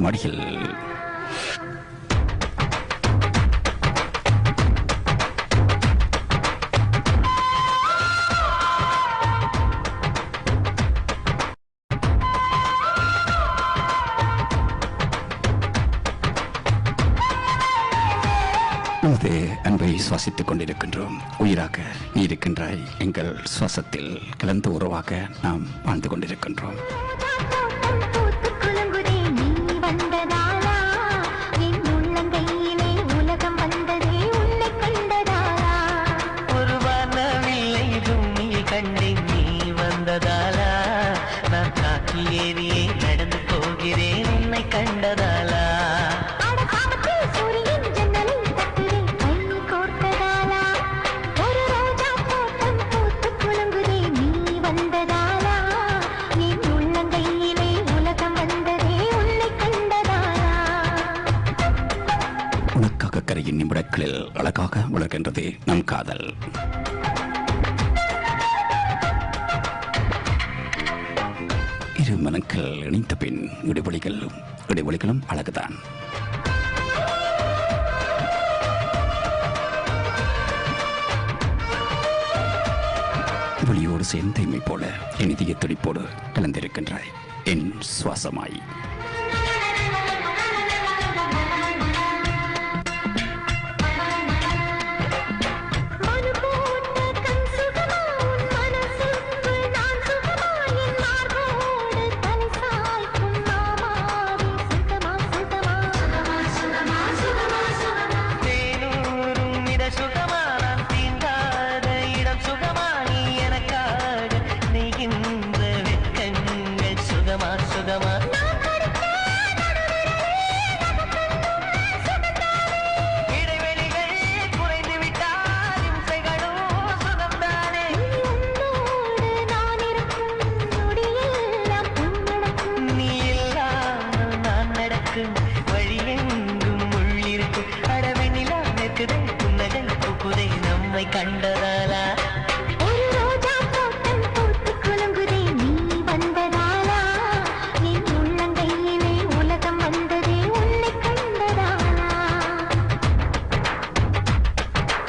மடியில். நமது அன்பை சுவாசித்துக் கொண்டிருக்கின்றோம். உயிராக நீ இருக்கின்றாய். எங்கள் சுவாசத்தில் கலந்து உறவாக நாம் வாழ்ந்து கொண்டிருக்கின்றோம். நடந்து போகிறேன் உன்னை கண்டதாலா. உனக்காக கரையின் நிமிடங்களில் அழகாக வளர்கின்றது நம் காதல். இரு மனங்கள் இணைந்த பின் இடைவெளிகளும் அழகுதான். வெளியோடு சேர்ந்த இமை போல என் இதய துடிப்போடு கலந்திருக்கின்றாய் என் சுவாசமாய். கண்டதாலா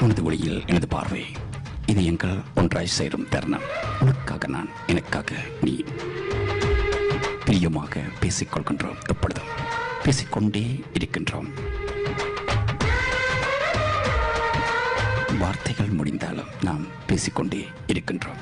உனது ஒளியில் எனது பார்வை, இது எங்கள் ஒன்றாய் சேரும் தருணம். உனக்காக நான், எனக்காக நீ. பிரியமாக பேசிக்கொள்கின்றோம். எப்பொழுதும் பேசிக்கொண்டே இருக்கின்றோம். வார்த்தைகள் முடிந்தாலும் நாம் பேசிக்கொண்டே இருக்கின்றோம்.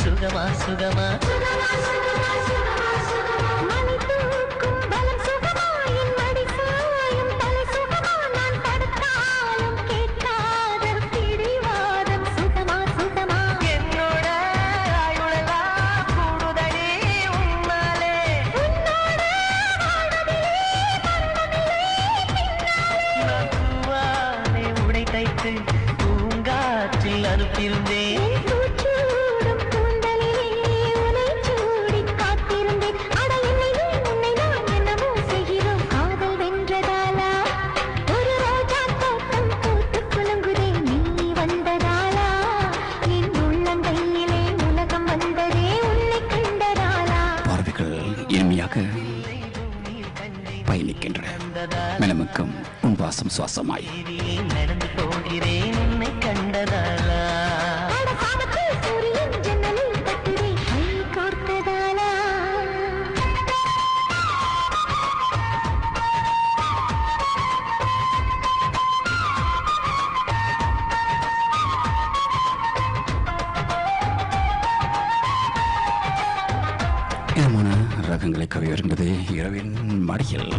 சுகமா சுகமா பூங்காற்றில் அனுப்பியிருந்தேன். பயணிக்கின்றன. மனமுக்கும் உன் வாசம் சுவாசமாய் நடந்து போகிறேன் உன்னை கண்டதாலா. இதமான ரகங்களை கவி வருகிறது இரவின் மடியில்.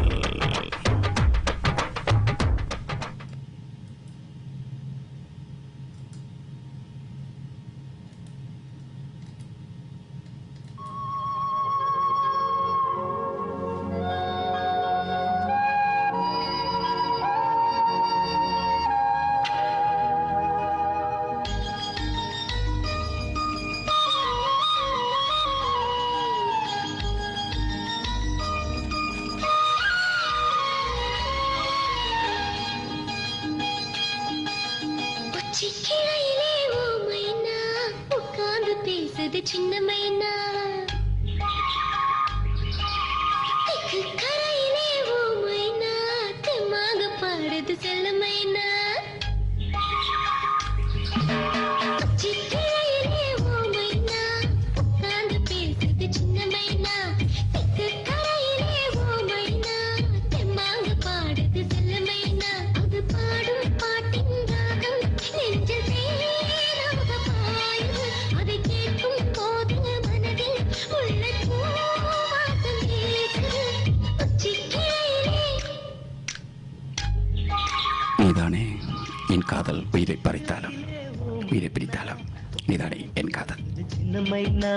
சிக்கிளையிலே ஓ மைனா உட்கார்ந்து பேசுது சின்ன மைனா கரையிலே ஓ மைனா தெம்மாக பாடுது செல்ல மைனா சிக்கிளையிலே ஓ மைனா உட்கார்ந்து பேசுது சின்ன மைனா கரையிலே ஓ மைனா தெம்மாக பாடுது செல்ல மைனா அது பாடும் பாட்டின் ராகம் நெஞ்சில் தேனாக பாயுது அதை கேட்கும் போது மனதில் உள்ள பூவாசம் வீசுது சிக்கிளையிலே நீதானே என் காதல் உயிரை பறித்தாலும் உயிரை பிரித்தாலும் நீதானே என் காதல். சின்ன மைனா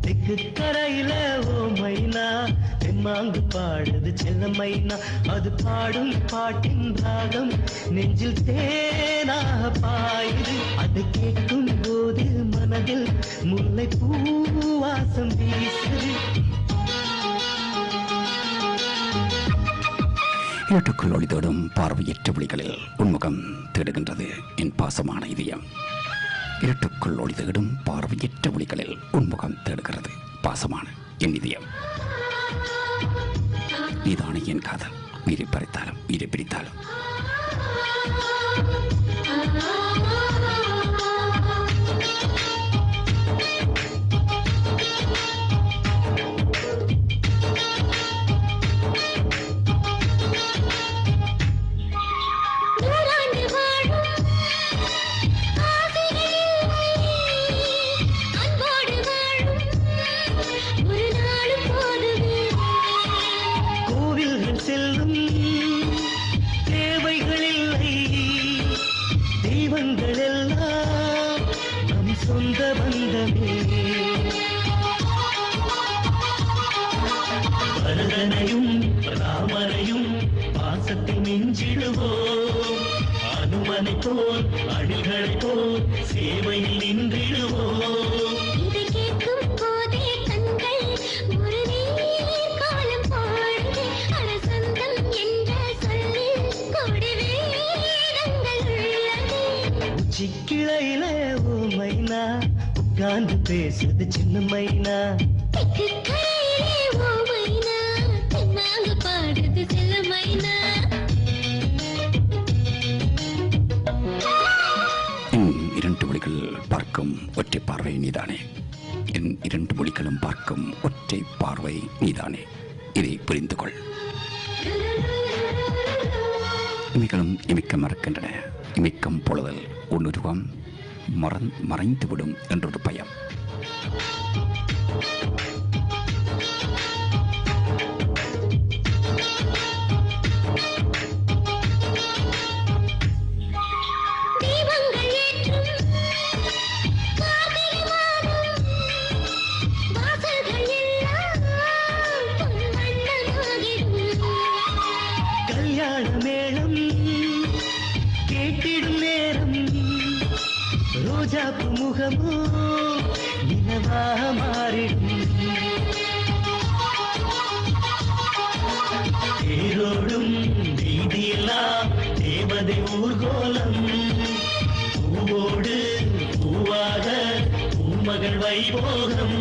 தெற்கு கரையில ஓ மைனா தெம்மாங்கு பாடுது செல்ல மைனா அது பாடும் பாட்டின் ராகம் நெஞ்சில் தேனாக பாயுது அது கேட்கும் போது மனதில் முல்லை பூவாசம் வீசுது. இருட்டுக்குள் ஒளிதோடும் பார்வையற்ற விழிகளில் உன்முகம் தேடுகின்றது என் பாசமான இதயம். இருட்டுக்குள் ஒளிதேடும் பார்வையற்ற விழிகளில் உன்முகம் தேடுகிறது பாசமான என் இதயம். நீதானே என் காதல் உயிரை பறித்தாலும் உயிரை பிரித்தாலும். ராமரையும் பாசத்தை மிஞ்சிடுவோம் அனுமனை போல் அடிகளை போல் சேவையில் நின்றிடுவோம். இதை கேட்கும் போதே கண்கள் ஒரு நீர் காலம் பாடுது அரசந்தம் என்ற சொல்லில் கொடி வேதங்கள் உள்ளது. சிக்கிளையில ஓ மைனா உட்கார்ந்து பேசுது சின்ன மைனா கரையிலே ஓ மைனா தென்னாங்க பாடுது செல்ல மைனா. என் இரண்டு மொழிகள் பார்க்கும் ஒற்றை பார்வை நீதானே. என் இரண்டு மொழிகளும் பார்க்கும் ஒற்றை பார்வை நீதானே. இதை புரிந்து கொள். இமைகளும் இமைக்க மறக்கின்றன. இமைக்கும் பொழுதல் உன்னுருவம் மறைந்துவிடும் என்றொரு பயம். கல்யாண மேளம் கேட்டிடும் நேரம் ரோஜாப்பு முகமோ நிலவாக மாறிடும். தேரோடும் வீதியெல்லாம் தேவதை ஊர்கோலம் பூவோடு பூவாக பூமகள் வைபோகம்.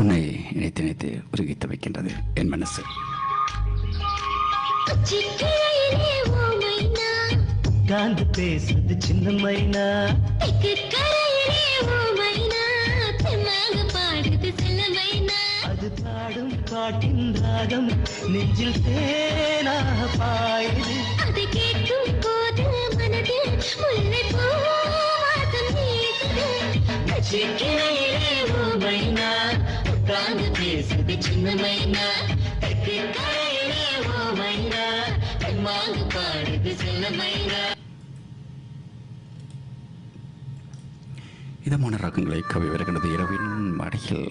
உன்னை நினைத்து நினைத்து உருகித்து வைக்கின்றது என் மனசு. காந்து பேசுது சின்ன மைனா அது பாடும் பாட்டின் ராகம் நெஞ்சில் தேனாக பாயுது அதை கேட்கும் போது மனதில் முல்லை பூவாசம் வீசுது. சிக்கிளையிலே ஓ மைனா உட்கார்ந்து பேசுது சின்ன மைனா கரையிலே ஓ மைனா தெம்மாக பாடுது செல்ல மைனா. இதமான ராகங்களை கவி வருகின்றது இரவின் மடியில்.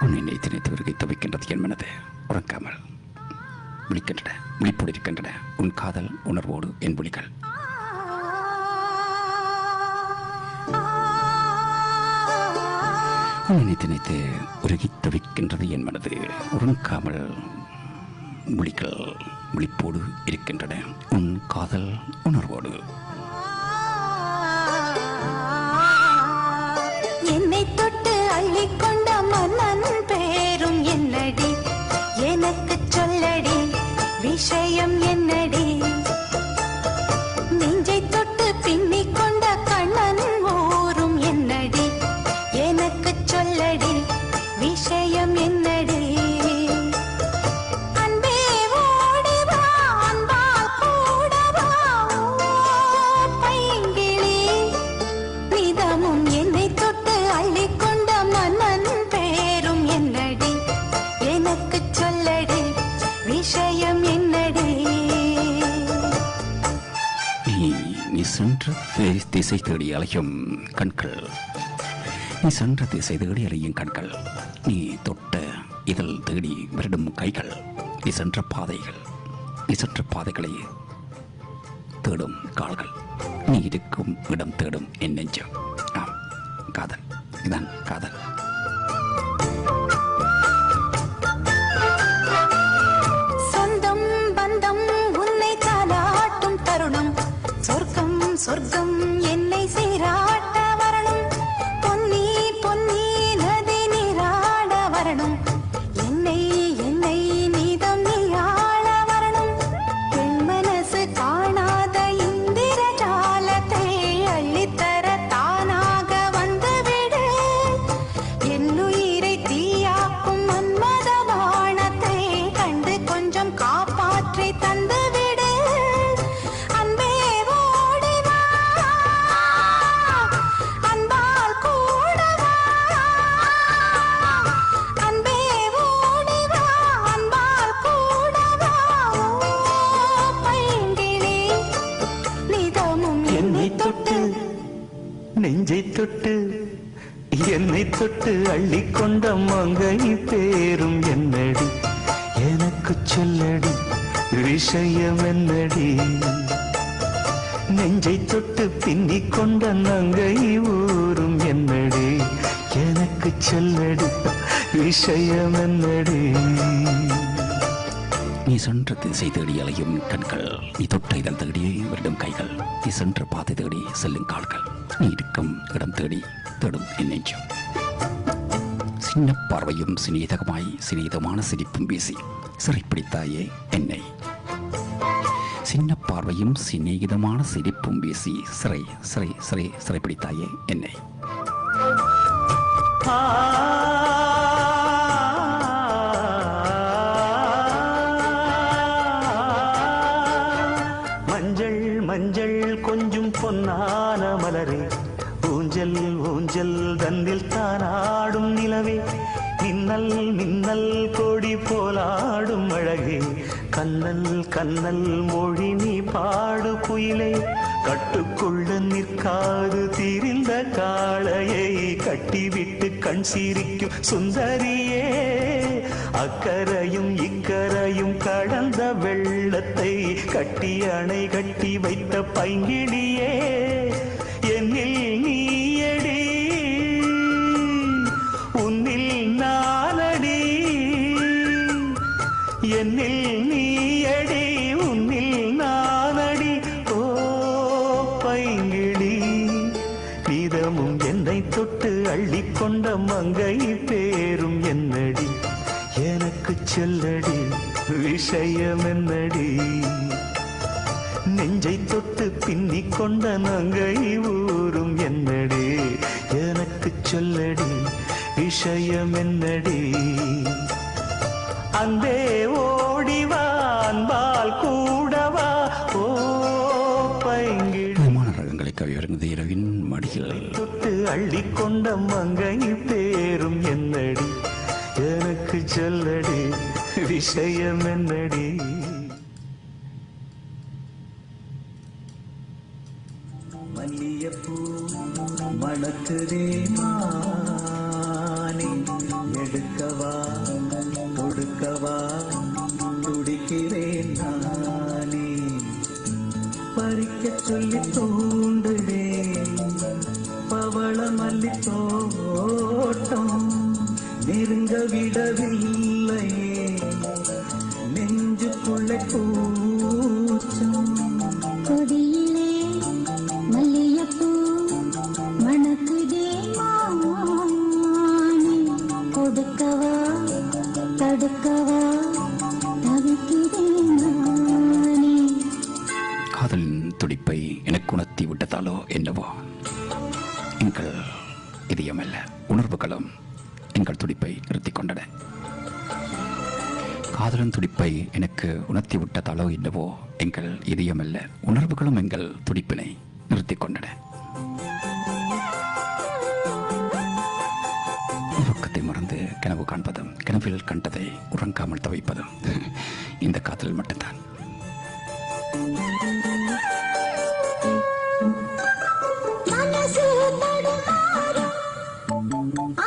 உன்னை நினைத்து நினைத்து உருகித்து வைக்கின்றது என் மனது. உறங்காமல் விழிக்கின்றன விழிப்போடு இருக்கின்றன உன் காதல் உணர்வோடு என் விழிகள். நினைத்து நினைத்து உருகி தவிக்கின்றது என் மனது. உறங்காமல் விழிப்போடு இருக்கின்றன உன் காதல் உணர்வோடு. என்னை தொட்டு அள்ளிக்கொண்ட மன்னன் பேரும் என்னடி, எனக்கு சொல்லடி விஷயம் என்னடி. நெஞ்சை தொட்டு பின்னிக் கொண்ட கண்ணன் ஊரும் என்னடி, எனக்கு சொல்லடி விஷயம் என்னடி. அன்பே ஓடி வா, அன்பால் கூட வா, பைங்கிளி நிதமும் என்னை தொட்டு அள்ளிக்கொண்ட மன்னன் பேரும் என்னடி, எனக்கு சொல்லடி விஷயம் என்னடி. நீ சென்ற திசை தேடி அலையும் கண்கள், நீ சென்ற திசை தேடி அலையும் கண்கள், நீ தொட்ட இதழ் தேடி விரடும் கைகள், நீ சென்ற பாதைகளை தேடும் கால்கள், நீ இருக்கும் இடம் தேடும் என் நெஞ்சம். ஆம், காதல், இதான் காதல். சொந்தம் பந்தம் உன்னை தாலாட்டும் தருணம், சொர்க்கம் சொர்க்கம் என்னை சீராட்ட வரணும். பொன்னி பொன்னி நதி நீராட வரணும், என்னை என்னை நீதம் நீயாள வரணும். என் மனசு காணாத இந்திர ஜாலத்தை அள்ளித்தர தானாக வந்துவிடு. என் உயிரை தீயாக்கும் மன்மத வானத்தை கண்டு கொஞ்சம் காப்பாற்றி தந்துவிடு. அன்பே ஓடி வா, அன்பால் கூட வா. அன்பே ஓடி வா, அன்பால் கூட வா. பைங்கிளி நிதமும் என்னை தொட்டு நெஞ்சை தொட்டு என்னை தொட்டு அள்ளிக்கொண்ட மங்கை பேரும் என்னடி, எனக்கு சொல்லடி விஷயம் என்னடி. நெஞ்சை தொட்டு பின்னிக் கொண்ட நங்கை ஊரும் என்னடி, எனக்கு சொல்லடி விஷயம் என்னடி. நீ சென்ற திசை தேடி அலையும் கண்கள், நீ தொட்ட இதழ் தேடி விரடும் கைகள், நீ சென்ற பாதை தேடி செல்லும் கால்கள், நீ இருக்கும் இடம் தேடி தேடும் என் நெஞ்சம். சின்ன பார்வையும் சிநேதமான சிரிப்பும் வீசி சிறைப்பிடித்தாயே என்னை. சின்ன பார்வையும் சிநேகிதமான சிரிப்பும் வீசி சிறைப்பிடித்தாயே என்னை. மஞ்சள் மஞ்சள் கொஞ்சம் பொன்னான மலரே, ஊஞ்சல் ஊஞ்சல் தந்தில் தானாடும் நிலவே, மின்னல் மின்னல் கொடி போலாடும் அழகே, கண்ணல் கண்ணல் மொழி நீ பாடு குயிலே. கட்டுக்குள்ள நிற்காது திரிந்த காளையை கட்டிவிட்டு கண் சிரிக்கும் சுந்தரியே. அக்கரையும் இக்கரையும் கடந்த வெள்ளத்தை கட்டி அணை கட்டி வைத்த பைங்கிளியே. என்னில் நீயடி, உன்னில் நானடி. என்னில் நீயடி, உன்னில் நானடி. ஓ பைங்கிளி நீதமும் என்னை தொட்டு அள்ளிக்கொண்ட மங்கை பேரும் என்னடி, எனக்கு சொல்லடி விஷயம் என்னடி. நெஞ்சை தொட்டு பின்னிக் கொண்ட நங்கை ஊரும் என்னடி, எனக்கு சொல்லடி விஷயம் என்னடி. அன்பே ஓடிவா, அன்பால் கூடவா. ஓ பைங்கிளி ரகங்களை கவியரங்கு இரவின் மடிகள் தொட்டு அள்ளிக்கொண்ட மங்கை பேரும் என்னடி, எனக்கு சொல்லடி விஷயம் என்னடி. மல்லியப்பூ மணக்குதே மானே, எடுக்கவா கொடுக்கவா துடிக்கிறேன் நானே. பறிக்க சொல்லி தூண்டுதே பவள மல்லி தோட்டம், நெருங்க விடவில்லையே நெஞ்சுக்குள்ள கூச்சம் கொடியிலே மல்லியப்பூ மணக்குதே மானே கொடுக்கவா தடுக்கவா தவிக்கிறேன் நானே. காதலின் துடிப்பை எனக்கு உணர்த்தி விட்டதாலோ என்னவோ எங்கள் இதயமல்ல உணர்வுகளும் எங்கள் துடிப்பை நிறுத்திக் கொண்டன. காதலின் துடிப்பை எனக்கு உணர்த்தி விட்டதாலோ என்னவோ எங்கள் இதயமல்ல உணர்வுகளும் எங்கள் துடிப்பினை நிறுத்திக் கொண்டன. உறக்கத்தை மறந்து கனவு காண்பதும் கனவில் கண்டதை உறங்காமல் தவிப்பதும் இந்த காதலில் மட்டும்தான். மனசு தடுமாறும்,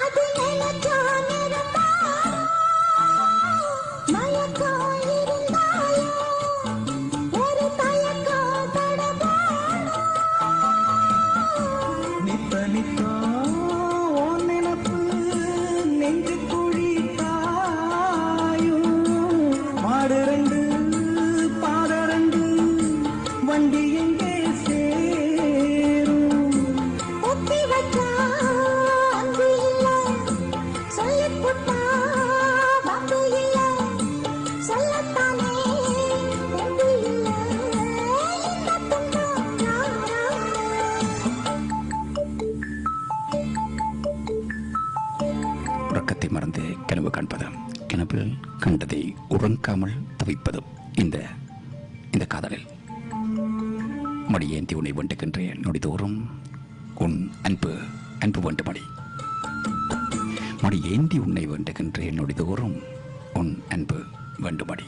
அது நினைச்சா நிறமாறும். மயக்கம் இருந்தாலும் ஒரு தயக்கம் தடமாறும். நித்த நித்தா உன் நினப்பு நெஞ்சு குழி தாயும் மாடு ரெண்டு பாத ரெண்டு வண்டி எங்கே சேரும் ஒத்தி வச்சா அன்பு இல்ல, சொல்லிப் புட்டா வம்பு இல்ல. சொல்லத்தானே அன்பு இல்ல, இந்த துன்பம் யாரால? உறக்கத்தை மறந்து கனவு காண்பதும் கனவில் கண்டதை உறங்காமல் தவிப்பதும் இந்த காதலில். மடியேந்தி உன்னை வேண்டுகின்றேன் நொடிதோறும் உன் அன்பு அன்பு வேண்டுமடி. மடியேந்தி உன்னை வேண்டுகின்றேன் நொடிதோறும் உன் அன்பு வேண்டுமடி.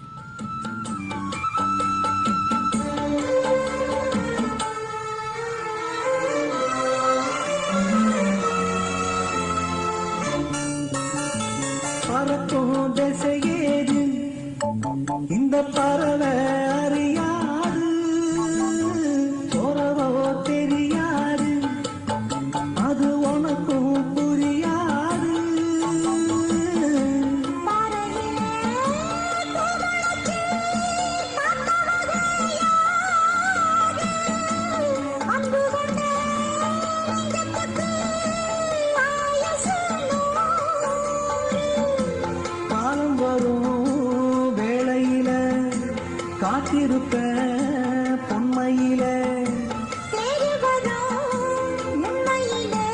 பறக்கும் திசையேது இந்த பறவை அறியாது உறவோ தெரியாது அது உனக்கும் புரியாது பாறையிலே பூமுளைச்சி காத்தவகை யாரு? அன்பு கொண்ட நெஞ்சத்துக்கு ஆயுசு 100. காலம் வரும் வேளையில காத்திருப்ப பொன்மையில தேடி வரும் உண்மையிலே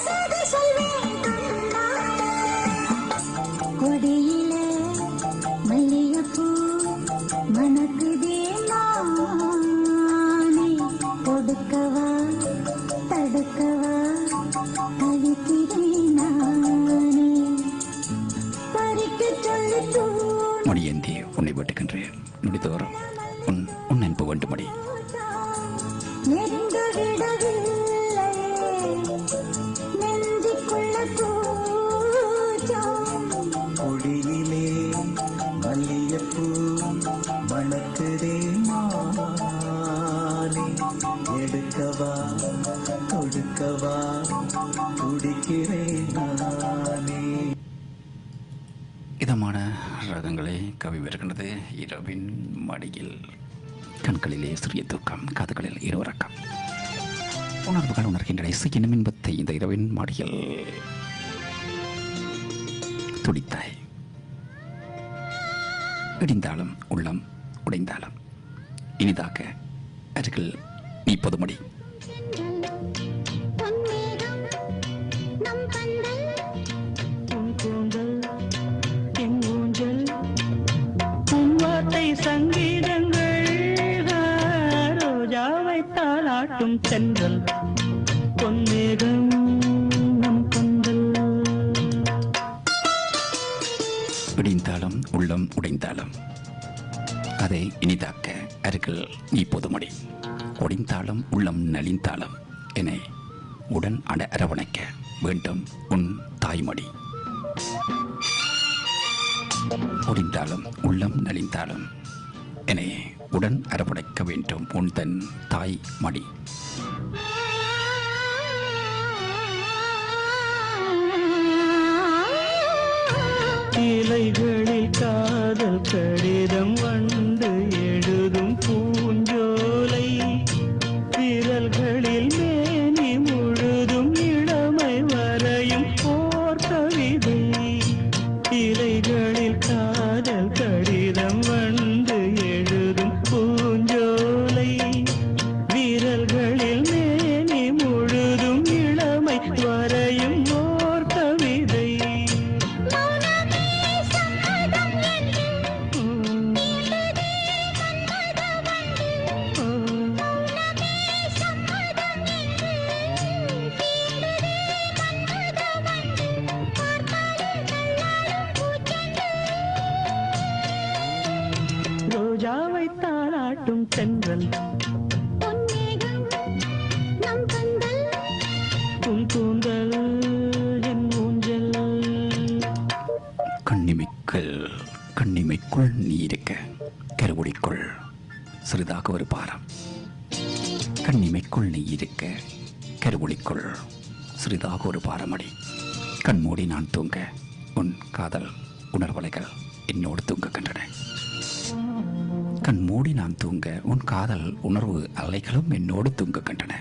செய்தி சொல்வேன் கண்ணாலே. கொடியிலே மல்லிகைப்பூ மணக்குதே மானே கொடுக்கவா தடுக்கவா தவிக்கிறேன் நானே. பறிக்கச் சொல்லி தூண் மடியேந்தி உன்னை வேண்டுகின்றேன் நொடிதோறும் உன் உன் அன்பு வேண்டுமடி. நெருங்க விடவில்லை நெஞ்சுக்குள்ள கூச்சம். கொடியிலே மல்லியப்பூ மணக்குதே மானே எடுக்கவா கொடுக்கவா துடிக்கிறேன் நானே. இதமான ரகங்களை கவி வருகின்றது இரவின் மடியில். கண்களிலே சிறிய தூக்கம், காதுகளில் இருவரக்கம். உணர்வுகள் உணர்கின்றன இசையின் இன்பத்தை இந்த இரவின் மடியில் துடித்தாய். இடிந்தாலும் உள்ளம் உடைந்தாலும் இனிதாக அருகில் நீ பொதுமடி. பொன்மேகம் நம் பந்தல் உன் கூந்தல் என் ஊஞ்சல் உன் வார்த்தை சங்கீதங்கள் ரோஜாவை தாளாட்டும் தென்றல் பொன்மேகம் நம் பந்தல். இடிந்தாலும் உள்ளம் உடைந்தாலும் அதை இனிதாக்க அருகில் நீ பொதுமடி. ஒடிந்தாலும் உள்ளம் நலிந்தாலும் என்னை உடன் அரவணைக்க வேண்டும் உன் தாய்மடி. ஒடிந்தாலும் உள்ளம் நலிந்தாலும் என்னை உடன் அரவணைக்க வேண்டும் உன் தன் தாய் மடி. இலைகளில் காதல் கடிதம் வந்து எழுதும் பூஞ்சோலை விரல்களில் மேனி முழுதும் இளமை வரையும் போர் கவிதை இலைகளில் காதல் கடிதம் வந்து எழுதும் பூஞ்சோலை விரல்களில் மேனி முழுதும் இளமை வரையும் ஓர் கவிதை ரோஜாவை தாளாட்டும் தென்றல் உன் கூந்தல் என் ஊஞ்சல் கண்ணிமைக்குள் நீ இருக்க கருவொளிக்குள் சிறிதாக ஒரு பாரம் கண்ணிமைக்குள் நீ இருக்க கருவொளிக்குள் சிறிதாக ஒரு பாரமடி கண்மூடி நான் தூங்க உன் காதல் உணர்வலைகள் என்னோடு தூங்குகின்றன கண்மூடி நான் தூங்க உன் காதல் உணர்வு அலைகளும் என்னோடு தூங்குகின்றன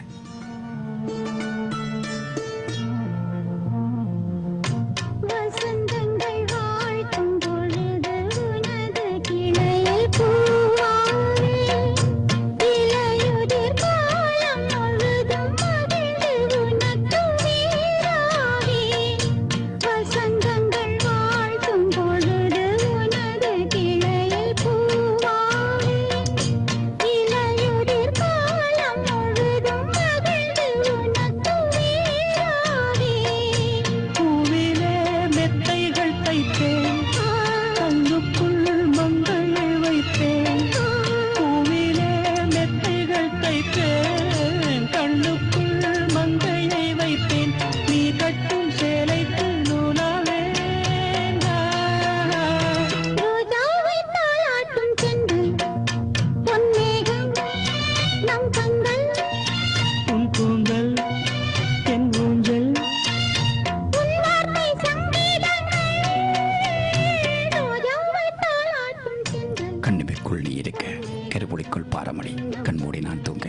கண்ணிமைக்குள் நீ இருக்க கருவொளிக்குள் பாரமடி கண்மூடி நான் தூங்க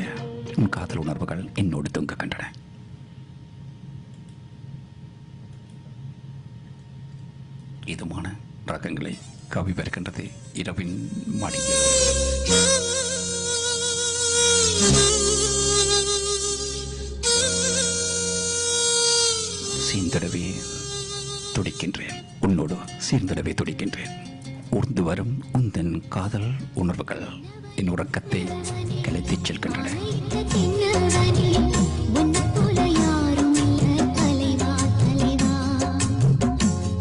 உன் காதல் உணர்வுகள் என்னோடு தூங்குகின்றன இதுமான ரகங்களை கவி வருகின்றது இரவின் மடியில் சீர்ந்திடவே துடிக்கின்றேன் உன்னோடு சீர்ந்திடவே துடிக்கின்றேன் ஊர்ந்து வரும் உந்தன் காதல் உணர்வுகள் என் உறக்கத்தை கலைத்துச் செல்கின்றன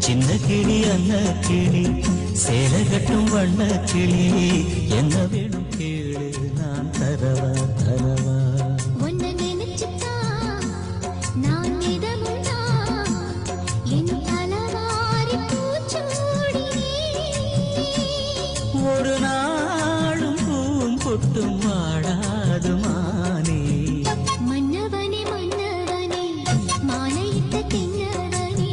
சின்ன கிளி அன்ன கிளி சேலை கட்டும் வண்ண கிளி என்ன வேணும் கேளு நான் தரவா தரவா ஒரு நாளும் பூம்பொட்டும் வாடாது மானே மன்னவனே மன்னவனே மாலையிட்ட கிண்ணவனே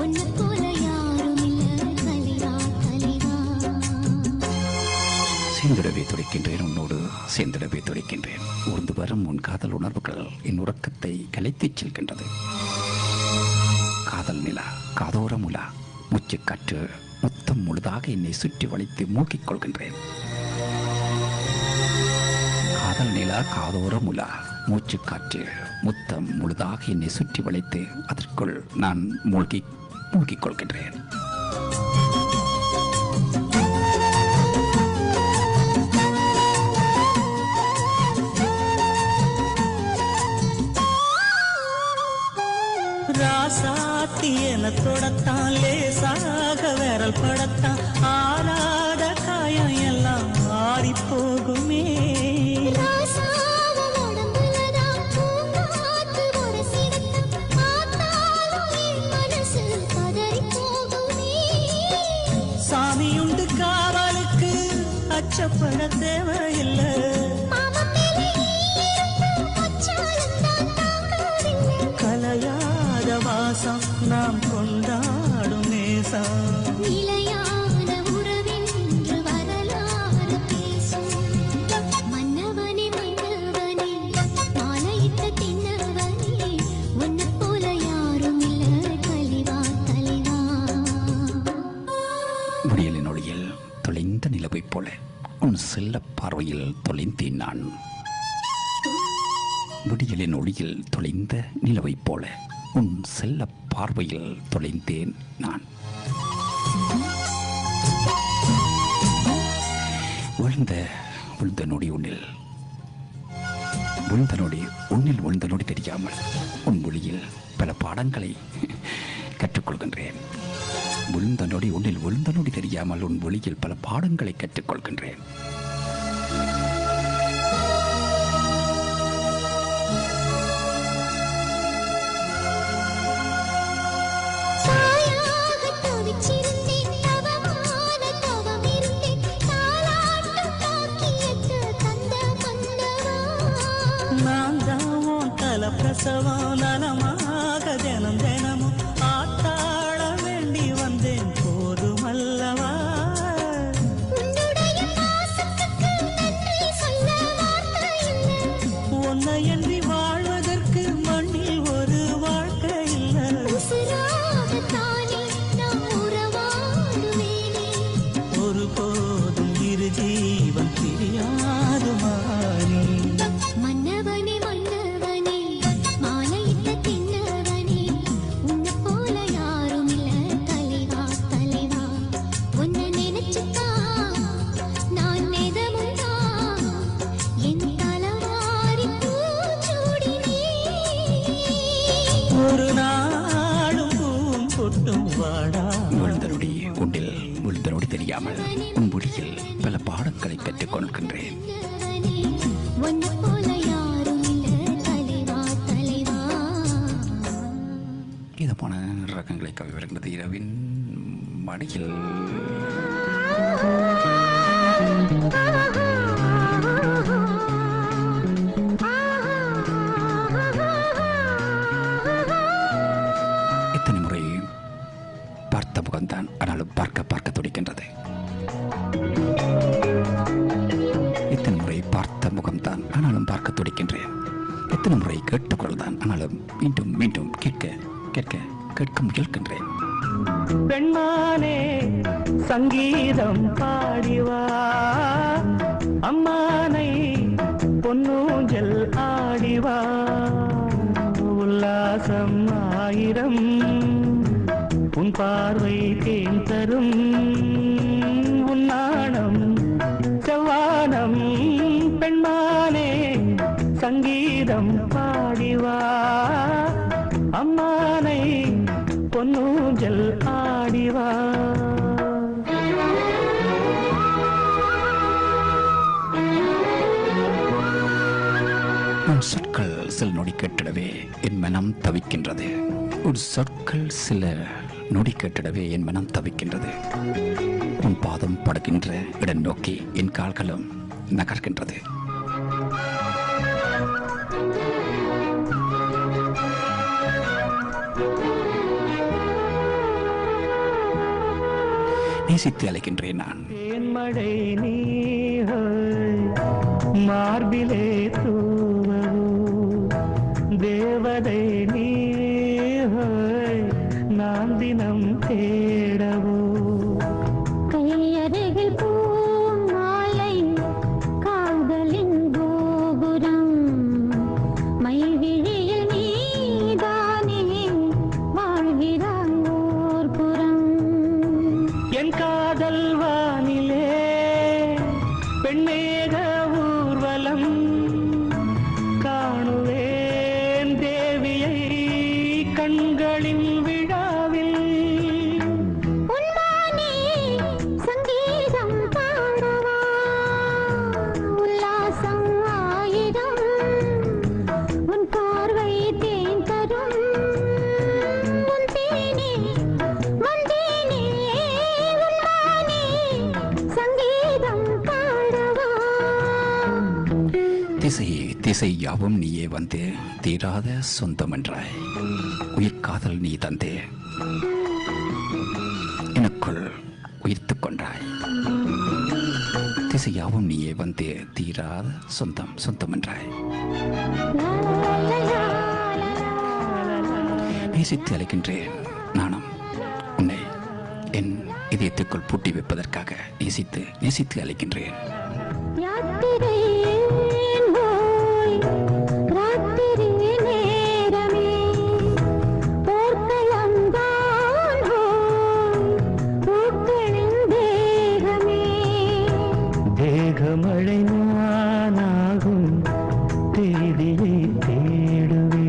உன்னை போல யாரும் இல்ல தலைவா தலைவா சேர்ந்திடவே துடிக்கின்றேன் உன்னோடு சேர்ந்திடவே துடிக்கின்றேன் ஊர்ந்து வரும் உன் காதல் உணர்வுகள் என் உறக்கத்தை கலைத்துச் செல்கின்றது காதல் நிலா காதோர முலா மூச்சு காற்று மொத்தம் முழுதாக என்னை சுற்றி வளைத்து மூக்கிக் கொள்கின்றேன் காதல் நிலா காதோர முலா மூச்சு காற்று முத்தம் முழுதாக என்னை சுற்றி வளைத்து அதற்குள் நான் மூழ்கிக் கொள்கின்றேன் ராசாத்தி என தொடத்தான் லேசாக விரல் படத்தான் ஆறாத காயம் எல்லாம் ஆறி போகுமே சாமியுண்டு காவலுக்கு அச்சப்பட தேவையில்லை கலையாத வாசம் நாம் கொண்டாடும் நேசம் பார்வையில் தொலைந்தேன் நான். விடியலின் ஒளியில் தொலைந்த நிலவைப் போல உன் செல்ல பார்வையில் தொலைந்தேன் நான். விழுந்த நொடி விழுந்த நொடி தெரியாமல் உன் மொழியில் பல பாடங்களை கற்றுக்கொள்கின்றேன். விழுந்த நொடி தெரியாமல் உன் மொழியில் பல பாடங்களை கற்றுக்கொள்கின்றேன். பிரசவம் நலமாக தினம் தினமும் ஆத்தாட வேண்டி வந்தேன் போதுமல்லவா. உன்னை என்று வாழ்வதற்கு மண்ணில் ஒரு வாழ்க்கை இல்லை. ஒரு போதும் இரு ஜீவன் பிரியாது மாறி. ஒரு நாளும் பூவும் கொட்டும் வாடா. விழுந்த நொடி தெரியாமல் உன் மொழியில் பல பாடங்களை கற்றுக் கொள்கின்றேன். இதமான ரகங்களை கவி வருகிறது இரவின் மடியில். எத்தனை முறை பார்த்த முகம்தான், ஆனாலும் பார்க்க துடிக்கின்றது. எத்தனை முறை பார்த்த முகம்தான், ஆனாலும் பார்க்க துடிக்கின்றேன். எத்தனை முறை கேட்டுக்கொள்தான், ஆனாலும் மீண்டும் மீண்டும் கேட்க முயல்கின்றேன். பெண்மானே சங்கீதம் பாடிவா, அம்மானை பொன்னூஞ்சல் ஆடிவா. உல்லாசம் ஆயிரம் உன் பார்வை தேன் தரும். உன்னாணம் செவ்வானம் பெண்மானே சங்கீதம் பாடிவா, அம்மானை பொன்னூஞ்சல் ஆடிவா. உன் சொற்கள் சில நொடி கேட்டிடவே என் மனம் தவிக்கின்றது. உன் சொற்கள் சில நொடி கேட்டிடவே என் மனம் தவிக்கின்றது. உன் பாதம் படுகின்ற இடம் நோக்கி என் கால்களும் நகர்கின்றது. நேசித்து அழைக்கின்றேன் நான். தேன்மழை நீர் மார்பிலே தூவோ, தேவதை நீர் நான் தினம் தேடவோ. கையருகில் பூமாலை காதலின் கோபுரம், மைவிழியில் நீதானே வாழ்கிறாய் ஓர் புறம். என் காதல் வானிலே பெண்ணேக ஊர்வலம் காணுவேன் தேவியை கண்களின் விழாவில். உன்மானே சங்கீதம் பாடவா, உல்லாசம் ஆயிரம் உன் பார்வை தேன் தரும். உன் தேனே வந்தேனே உன்மானே சங்கீதம் பாடவா. திசை யாவும் நீயே வந்து தீராத சொந்தம் என்றாய். உயிர் காதல் நீ தந்தே எனக்குள் உயிர்த்துக் கொண்டாய். திசை யாவும் நீயே வந்து தீராத சொந்தம் என்றாய். நேசித்து அழைக்கின்றேன் நானும் உன்னை என் இதயத்துக்குள் பூட்டி வைப்பதற்காக நேசித்து அழைக்கின்றேன். யார் காத்திரேன் ஓய் ராத்திரி நேரமே போர்க்களம்தான் ஓய் பூக்களின் தேகமே தேகமழை நானாகும் தேதியை தேடுவே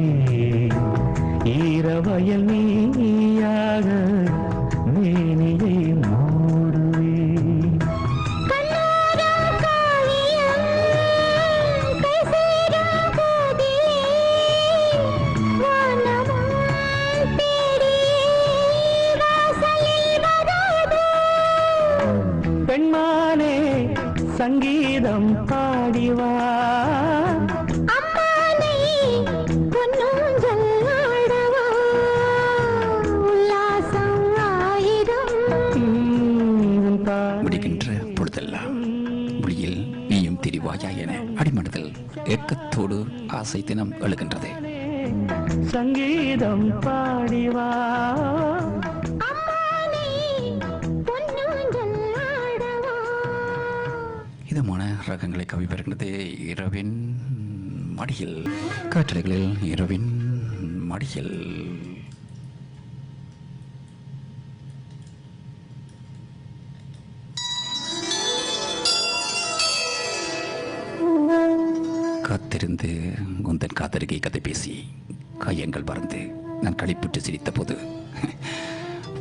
ஈரவயல் நீயாக மேனியை மூடுவே கண்ணாரா காளியம் கைசேரும் போதிலே வானமும் தேடியே வாசலில் வராதோ பெண்மானே சங்கீதம் பாடிவா அம்மானை பொன்னூஞ்சல் ஆடவா உல்லாசம் ஆயிரம் முடிகின்ற பொழுதெல்லாம் ஒளியில் நீயும் திரிவாயா என அடிமனதில் ஏக்கத்தோடு ஆசை தினம் எழுகின்றது. சங்கீதம் பாடிவா அம்மானை பொன்னூஞ்சல் ஆடவா இதமான ரகங்களை கவி பெறுகிறது இரவின் மடியில். காற்றலைகளில் இரவின் மடியில். காத்திருந்து உந்தன் காதருகே கதை பேசி காயங்கள் மறந்து நான் களிப்புற்று சிரித்த போது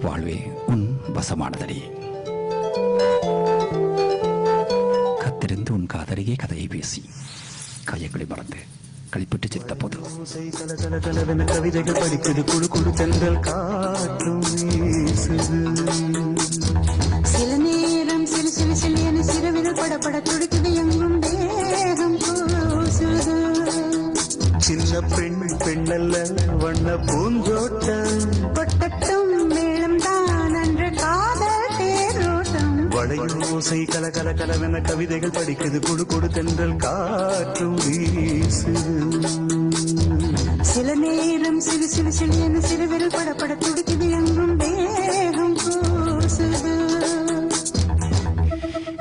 வாழ்வே உன் வசமானதடி. காத்திருந்து உன் காதருகே கதையை பேசி காயங்களை மறந்து களிப்புற்று சிரித்த போது கவிதைகள் படிக்குது குழு குழு தென்றல் காற்றும் வீசுது சில நேரம் சிலு சிலு சிலு என சிறுவிரல் படபட துடிக்குது எங்கும் தேகம் கூசுது சின்ன பெண் பெண்ணல்ல வண்ண பூந்தோட்டம் கொட்டட்டும் மேளம் தான் அன்று காதல் தேரோட்டம் வளையோசை கல கல கலவென கவிதைகள் படிக்குது குழு குழு தென்றல் காற்றும் வீசுது சில நேரம் சிலு சிலு சிலு என சிறுவிரல் படபட துடிக்குது எங்கும் தேகம் கூசுது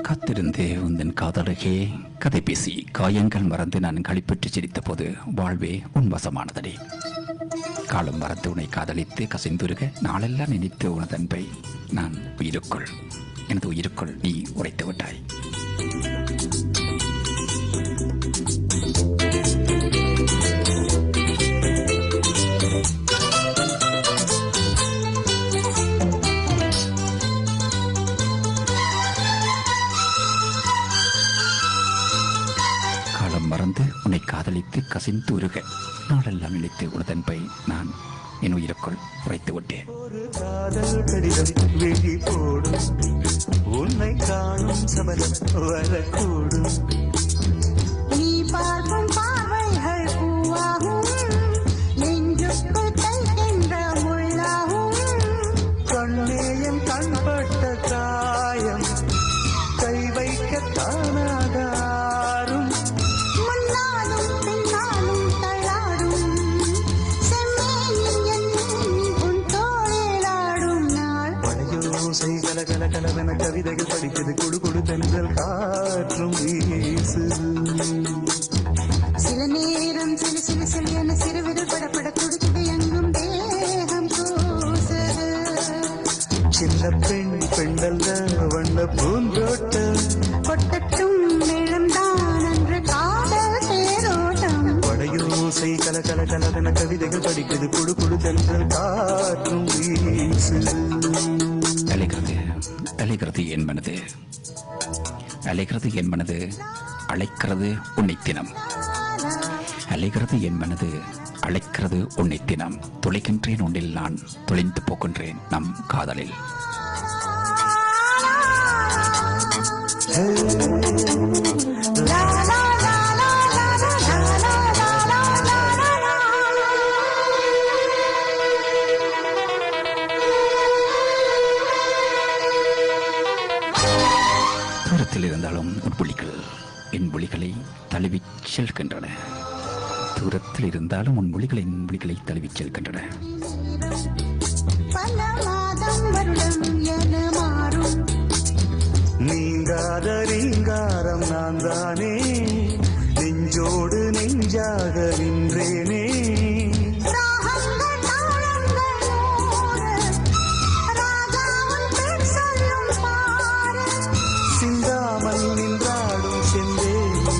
காத்திருந்தே உந்தன் காதலுகே கதை பேசி காயங்கள் மறந்து நான் களிப்புற்று சிரித்த போது வாழ்வே உன் வசமானதடி. காலம் மறந்து உன்னை காதலித்து கசிந்துருக நாளெல்லாம் நினைத்து உனது அன்பை நான் உயிருக்குள் எனது உயிருக்குள் நீ உரைத்து விட்டாய். காலம் மறந்து உன்னை காதலித்து கசிந்து உருக நாளெல்லாம் நினைத்து உனது அன்பை நான் என் உயிருக்குள் உரைத்து விட்டேன். ஒரு காதல் கடிதம் வெளி போடும் உன்னை காணும் சபலம் வரக்கூடும் நீ பார்க்கும் பார்வைகள் பூவாகும் நெஞ்சுக்குள் தைக்கின்ற முள்ளாகும் கண்ணேயம் கண்பட்ட காயம் கை வைக்க தானாகாரும் முன்னாலும் பின்னாலும் தள்ளாடும் செம்மேனி என் உன் தோளிலாடும் நாள் பழையோசை கல கல கலவென கவிதைகள் படிக்குது குழு குழு தென்றல் காற்றும் வீசுது சில நேரம் சிலு சிலு சிலு என சிறுவிரல் படபட துடிக்குது எங்கும் தேகம் கூசுது சின்ன பெண் பெண்ணல்ல வண்ண பூந்தோட்டம் கொட்டட்டும் மேளம் தான் அன்று காதல் தேரோட்டம் பழையோசை கல கல கலவென கவிதைகள் படிக்குது குழு குழு தென்றல் காற்றும் வீசுது அலைகிறது அலைகிறது என் மனது அலைகிறது என் மனது அழைக்கிறது உன்னை தினம் அலைகிறது என் மனது அழைக்கிறது உன்னை தினம் துளைக்கின்றேன் ஒன்றில் நான் துளைந்து போகின்றேன் நம் காதலில். தூரத்தில் இருந்தாலும் உன் புலிகள் என் புலிகளை தழுவிச் செல்கின்றன. தூரத்தில் இருந்தாலும் உன் மொழிகள் என் மொழிகளை தழுவிச் செல்கின்றன. பல மாதம் வருடம் என மாறும் நீங்காத ரீங்காரம் நான் தானே நெஞ்சோடு நெஞ்சாக நின்றேனே ராகங்கள் தாளங்கள் நூறு ராஜாவும் பெண் சொல்லும் பாரு சிந்தாமல் நின்றாடும் செந்தேனே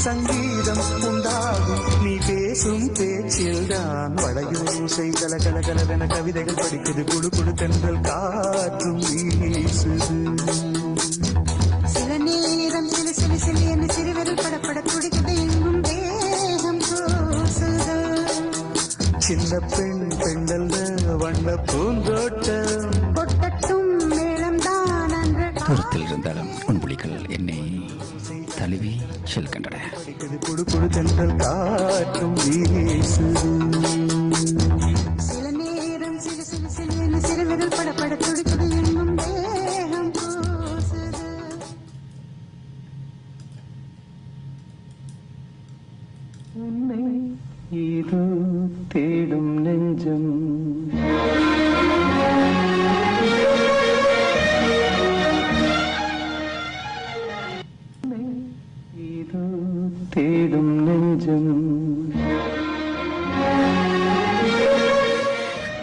சங்கீதம் உண்டாகும் நீ பேசும் பேச்சில்தான் வளையோசை கல கல கலவென கவிதைகள் படிக்குது குடு குடு தென்றல் காற்றும் வீசுது சில நேரம் சிலு சிலு சிலு என்று சிறுவிரல் படப்பட துடிக்குது எங்கும் தேகம் கூசுது சின்ன பெண் பெண்ணல்ல வண்ண பூந்தோட்டம் கொட்டட்டும் மேளம்தான் அன்று தூரத்தில் இருந்தாலும் உன் புலிகள் என்னை தழுவி செல்கின்றன. படிக்குது குடு குடு தென்றல் காற்றும் வீசுது சில நேரம் சிலு சிலு சிலு என்று சிறுவிரல் படப்பட துடிக்குது எங்கும் தேகம் கூசுது உன்னை இது தேடும் நெஞ்சம் இது தேடும் நெஞ்சம்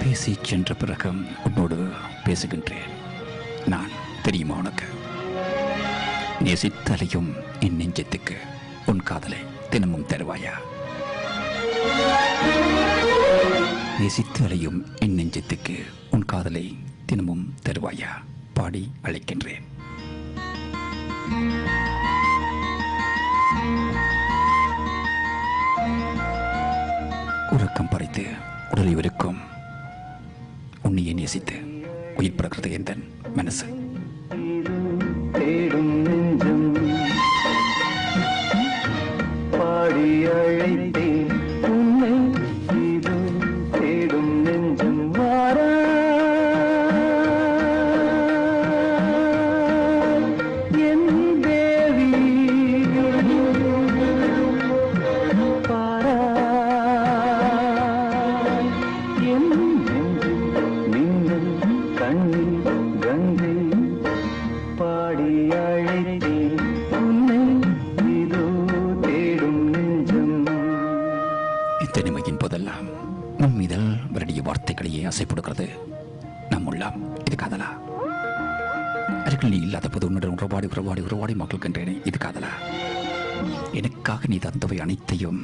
பேசி சென்ற பிறகு உன்னோடு பேசுகின்றேன் நான். தெரியுமா உனக்கு? நேசித்தலையும் என் நெஞ்சத்துக்கு உன் காதலை தினமும் தருவாயா? நேசித்து அலையும் என் நெஞ்சத்துக்கு உன் காதலை தினமும் தருவாயா? பாடி அழைக்கின்றேன். உறக்கம் பறித்து உடலை இருக்கும் உன்னையே நேசித்து உயிர் பிறக்கிறது எந்த மனசு. தேடும் நெஞ்சம் பாடி அழைத்தேன் உன்னை இது தேடும் நெஞ்சம் வாரா என் தேவி பாரா என் நெஞ்சில் மின்னல் கண்ணீர் கங்கை பாடி அழைத்தேன் உன்னை இதோ தேடும் நெஞ்சம். இந்த நிமையின் போதெல்லாம் நம் மீதல் வருடிய வார்த்தைகளையே அசைப்படுகிறது நம் உள்ளம். இது காதலா? அருகில் நீ இல்லாத போது உன்னுடன் உறவாடி உறவாடி உறவாடி மகிழ்கின்றேனே, இது காதலா? எனக்காக நீ தந்தவை அனைத்தையும்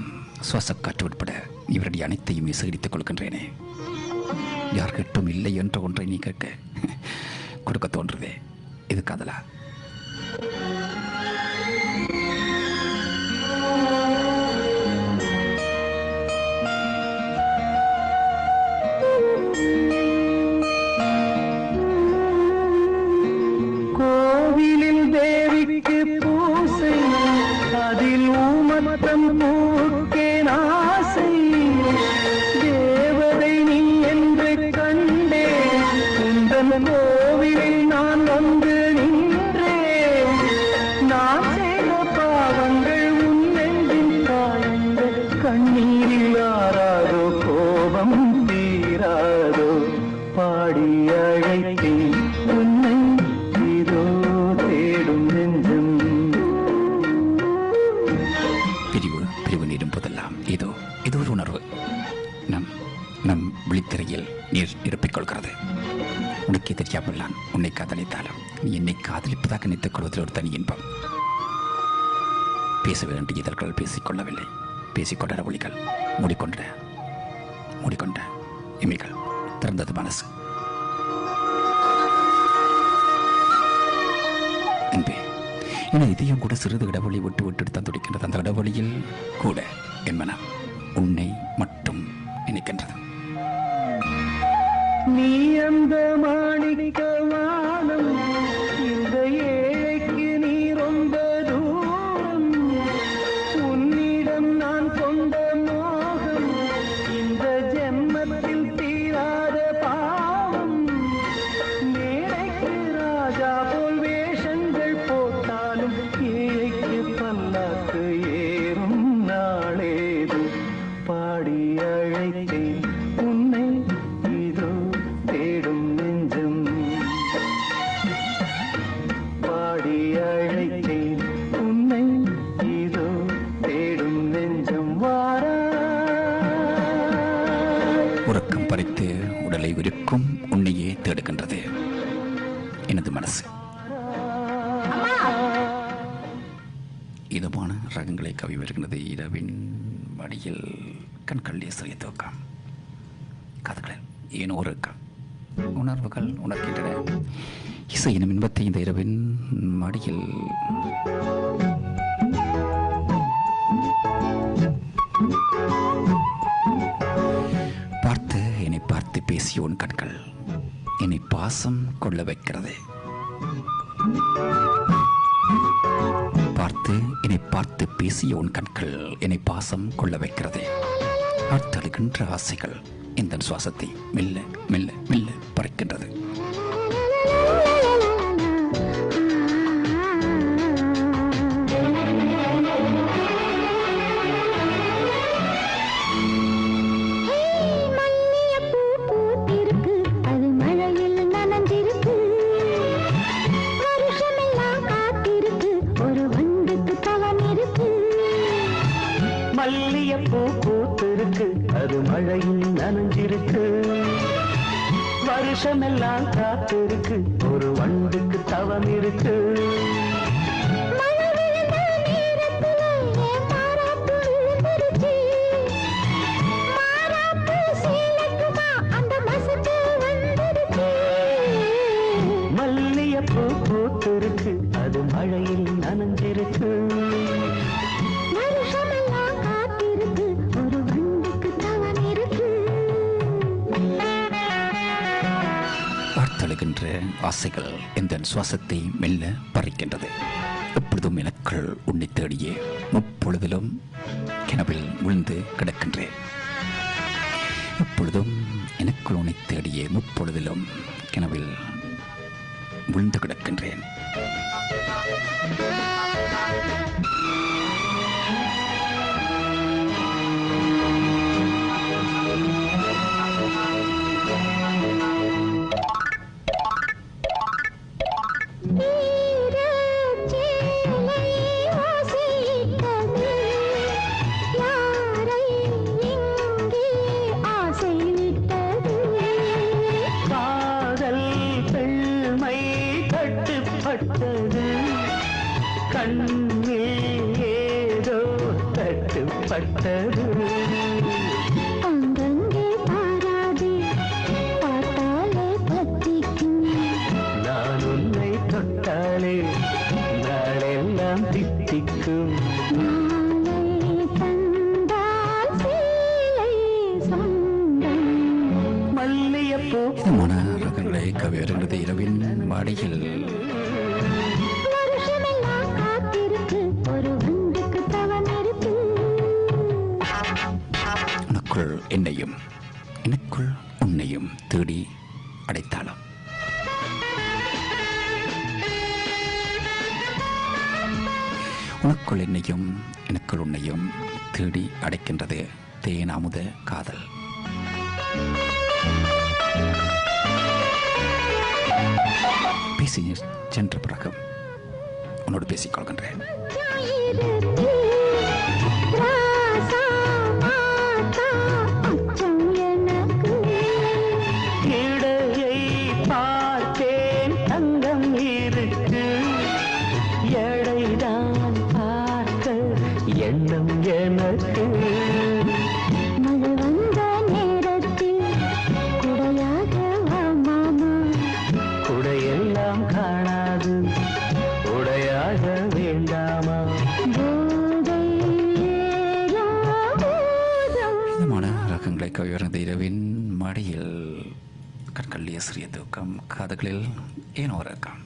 சுவாசக்காற்று உட்பட இவருடைய அனைத்தையும் சேகரித்துக் கொள்கின்றேனே. யார்கிட்டும் இல்லை என்ற ஒன்றை நீ கேட்க கொடுக்க தோன்றுதே, இது காதலா? கோவிலில் தேவிக்கு பூசை அதில் ஊமத்தம் பூக்கேன் ஆசை தேவதை நீ என்று கண்டே உந்தன் கோவிலில் நான் வந்து நின்றேன் நான் செய்த பாவங்கள் உன்னெஞ்சின் காயங்கள் கண்ணீரில் ஆறாதோ கோபம் தீராதோ பாடி அழைத்தேன் உன்னை இதோ தேடும் நெஞ்சம். பிரிவு பிரிவு நேரும் போதெல்லாம் ஏதோ ஏதோ ஒரு உணர்வு நம் நம் விழித்திரையில் நீர் நிரப்பிக் கொள்கிறது. உனக்கே தெரியாமல் நான் உன்னை காதலித்தாலும் நீ என்னை காதலிப்பதாக நினைத்துக் கொள்வதில் ஒரு தனி இன்பம். பேச வேண்டிய இதழ்கள் பேசிக்கொள்ளவில்லை, பேசிக்கொண்ட ஒளிகள் மூடிக்கொண்ட இமைகள், திறந்தது மனசு. அன்பே, என இதயம் கூட சிறிது இடைவெளி விட்டு விட்டு தான் துடிக்கின்றது. அந்த இடைவெளியில் கூட என் மனம் உன்னை மட்டும் நினைக்கின்றது. நீ அந்த மாணிக்க வானம் இந்த ஏழைக்கு நீ ரொம்ப தூரம் உன்னிடம் நான் கொண்ட மோகம் இந்த ஜென்மத்தில் தீராத பாவம் மேடைக்கு ராஜா போல் வேஷங்கள் போட்டாலும் ஏழைக்கு பல்லாக்கு ஏறும் நாளேது பாடி அழைத்தேன் உன்னை இதோ தேடும் நெஞ்சம். காதலை உருக்கும் உன்னையே தேடுகின்றது எனது மனசு. இதமான ரகங்களை கவி வருகின்றது. இரவின் மடியில் கண்களிலே சிறிய தூக்கம், கதைகளில் ஏனோ ஒரு உணர்வுகள் உணர்கின்றன. இசையினும் இன்பத்தை இந்த இரவின் மடியில் பார்த்து என்னை பார்த்து பேசிய உன் கண்கள் என்னை பாசம் கொள்ள வைக்கிறது. பார்த்து என்னை பார்த்து பேசிய உன் கண்கள் என்னை பாசம் கொள்ள வைக்கிறது. ஆழ்த்தழுகின்ற ஆசைகள் இந்த சுவாசத்தை மெல்ல மெல்ல மெல்ல பறிக்கின்றது. மல்லியப்பூ பூத்திருக்கு, அது மழையில் நனைஞ்சிருக்கு. வருஷமெல்லாம் காத்திருக்கு, ஒரு வண்டுக்கு தவம் இருக்கு. மல்லியப்பூ பூத்திருக்கு, அது மழையில் நனைஞ்சிருக்கு. ஆழ்த்தழுகின்ற ஆசைகள் இந்த சுவாசத்தை மெல்ல பறிக்கின்றது. எப்பொழுதும் எனக்குள் உன்னை தேடியே முப்பொழுதிலும் கிணவில் விழுந்து கிடக்கின்றேன். எப்பொழுதும் எனக்குள் உன்னை தேடியே முப்பொழுதிலும் கிணவில் விழுந்து கிடக்கின்றேன். கண்ணில் ஏதோ தட்டுப்பட்டது. அங்கங்கே பாராதே, பார்த்தாலே பத்திக்கும். நான் உன்னை தொட்டாலே நாளெல்லாம் தித்திக்கும். மாலை தந்தால் சேலை சொந்தம். மல்லியப்பூ இதமான ரகங்களை கவி வருகின்றது. இரவின் மாடியில் என்னையும் எனக்குள் உன்னையும் தேடி அடைத்தாலும் உனக்குள் என்னையும் எனக்குள் உன்னையும் தேடி அடைக்கின்றது தேனாமுத காதல். பேசி சென்ற பிறகு உன்னோடு பேசிக் கொள்கின்றேன். எண்ணம் எனக்கு மழை வந்த நேரத்தில் குடையாக வா மாமா. குடையெல்லாம் காணாது, உடையாக வேண்டாமா? இதமான ரகங்களை கவிவரந்த இரவின் மடியில் கற்களிய சிறிய தூக்கம், காதுகளில் ஏனோ ரகம்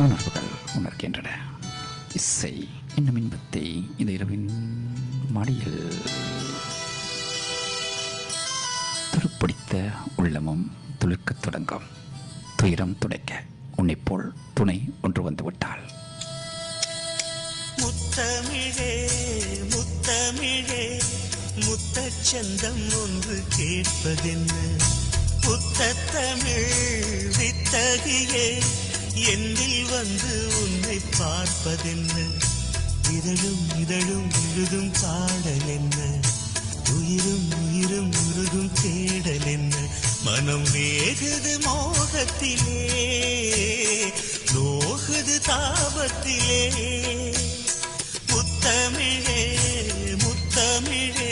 உணர்வுகள் உணர்கின்றன. இசை இன்னும் இன்பத்தை இந்த இரவின் மடியில் துருப்பிடித்த உள்ளமும் துளிர்க்கத் தொடங்கும். துயரம் துடைக்க உன்னைப் போல் துணை ஒன்று வந்து விட்டாள். முத்தமிழே முத்தமிழே முத்தச்சந்தம் ஒன்று கேட்பதென்ன? புத்தத்தமிழ் வித்தகியே என்னில் வந்து உன்னை பார்ப்பதென்ன? இதழும் இதழும் எழுதும் பாடல் என்ன? உயிரும் உயிரும் உருகும் தேடல் என்ன மனம் வேகுது மோகத்திலே நோகுது தாபத்திலே முத்தமிழே முத்தமிழே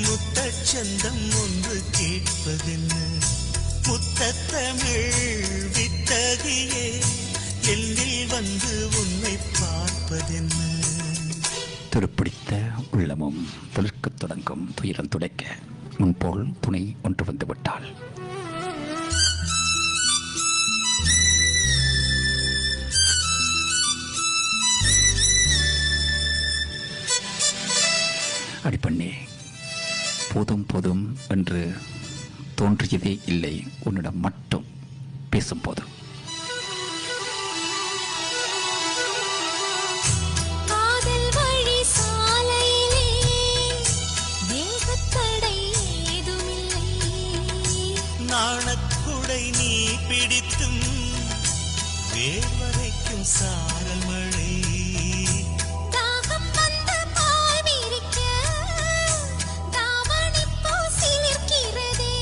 முத்தச்சந்தம் ஒன்று கேட்பதென்ன முத்தத்தமிழ் வித்தகியே எல்லில் வந்து உன்னை பார்ப்பதென்ன துருப்பிடித்த உள்ளமும் துளிர்க்கத் தொடங்கும் துயரம் துடைக்க முன்போல் துணை ஒன்று வந்துவிட்டாள். அடிப்பண்ணே, போதும் போதும் என்று தோன்றியதே இல்லை உன்னிடம் மட்டும் பேசும்போது. காதல் வழி சாலையிலே வேகத்தடை ஏதுமில்லை நாணக்குடை நீ பிடித்தும் வேர்வரைக்கும் சாரல் மழை தாகம் வந்து பால் விரிக்க தாவணிப்பூ சிலிர்க்கிறதே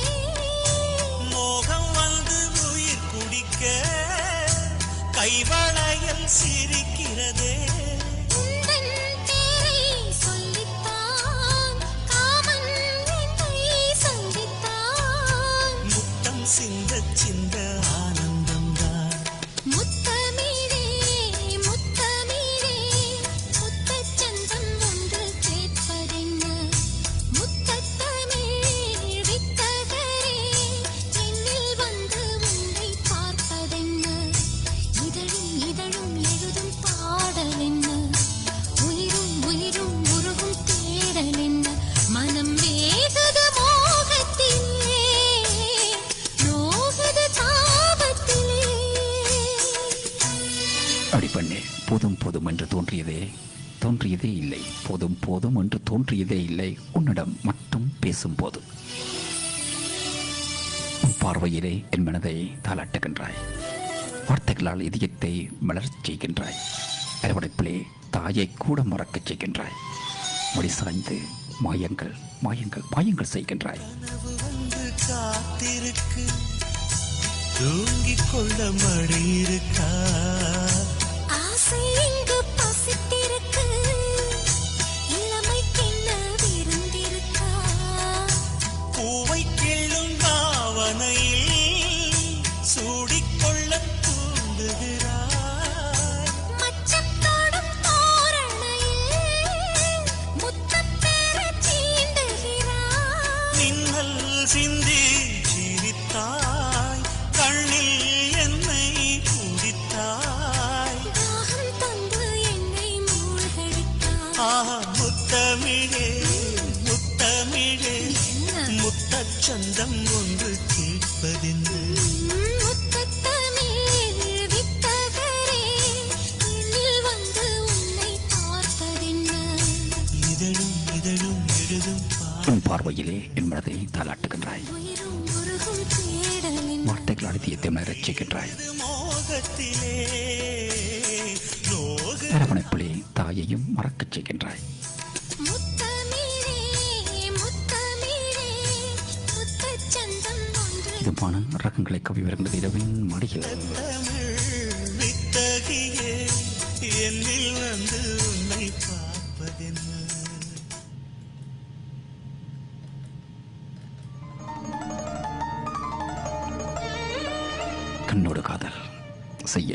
மோகம் வந்து உயிர் குடிக்க கைவளையல் சிரிக்கிறதே உந்தன் பேரை சொல்லித்தான் காமன் என்னை சந்தித்தான் முத்தம் சிந்த சிந்த ஆனந்தம்தான் முத்தமிழே முத்தமிழே முத்தச்சந்தம் ஒன்று கேட்பதென்ன முத்தத்தமிழ் வித்தகரே என்னில் வந்து உன்னை பார்ப்பதென்ன இதழும் இதழும் எழுதும் பாடல் என்ன உயிரும் உயிரும் உருகும் தேடல் என்ன மனம் வேகுது மோகத்திலே நோகுது தாபத்திலே அடிப்பண்ணே, போதும் போதும் என்று தோன்றியதே இல்லை. போதும் போதும் என்று தோன்றியதே இல்லை உன்னிடம் மட்டும் பேசும்போது. உன் பார்வையிலே என் மனதை தாளாட்டுகின்றாய். வார்த்தைகளால் இதயத்தை மலரச் செய்கின்றாய். அரவணைப்பிலே தாயை கூட மறக்கச் செய்கின்றாய். மொழி சாய்ந்து மாயங்கள் மாயங்கள் மாயங்கள் செய்கின்றாய். கனவு வந்து காத்திருக்கு தூங்கிக் கொள்ள மழை இருக்கா ஆசை இங்கு பசித்திருக்கு இளமைக்கென்ன விருந்திருக்கா பூவை கிள்ளும் பாவனையில் சூடிக்கொள்ள தூண்டுகிறாய் மச்சத்தோடும் தோரணையில் முத்தம் பெறச் சீண்டுகிறாய் மின்னல் சிந்தி சிரித்தாய் கண்ணில் என்னை குடித்தாய் தாகம் தந்து என்னை மூழ்கடித்தாய் ஆஹா முத்தமிழே முத்தமிழே முத்தச்சந்தம் ஒன்று கேட்பதென்று முத்தத்தமிழ் வித்தகரே என்னில் வந்து உன்னை பார்ப்பதென்ன இதழும் இதழும் எழுதும் உன் பார்வையிலே என் மனதை தாளாட்டுகின்றாய். உயிரும் உருகும் தேடலின் வார்த்தைகள் இதயத்தை மலரச் செய்கின்றாய். மோகத்திலே நோகு அரவணைப்பிலே தாயையும் மறக்கச் செய்கின்றாய். முத்தமிழே முத்தமிழே முத்தச்சந்தம் ஒன்று இதுமான ரகங்களை கவி வருகின்றது இரவின் மடியில். தமிழ் வித்தகியே என்னில் வந்து உன்னை பார்ப்பதென்ன கண்ணோடு காதல் செய்ய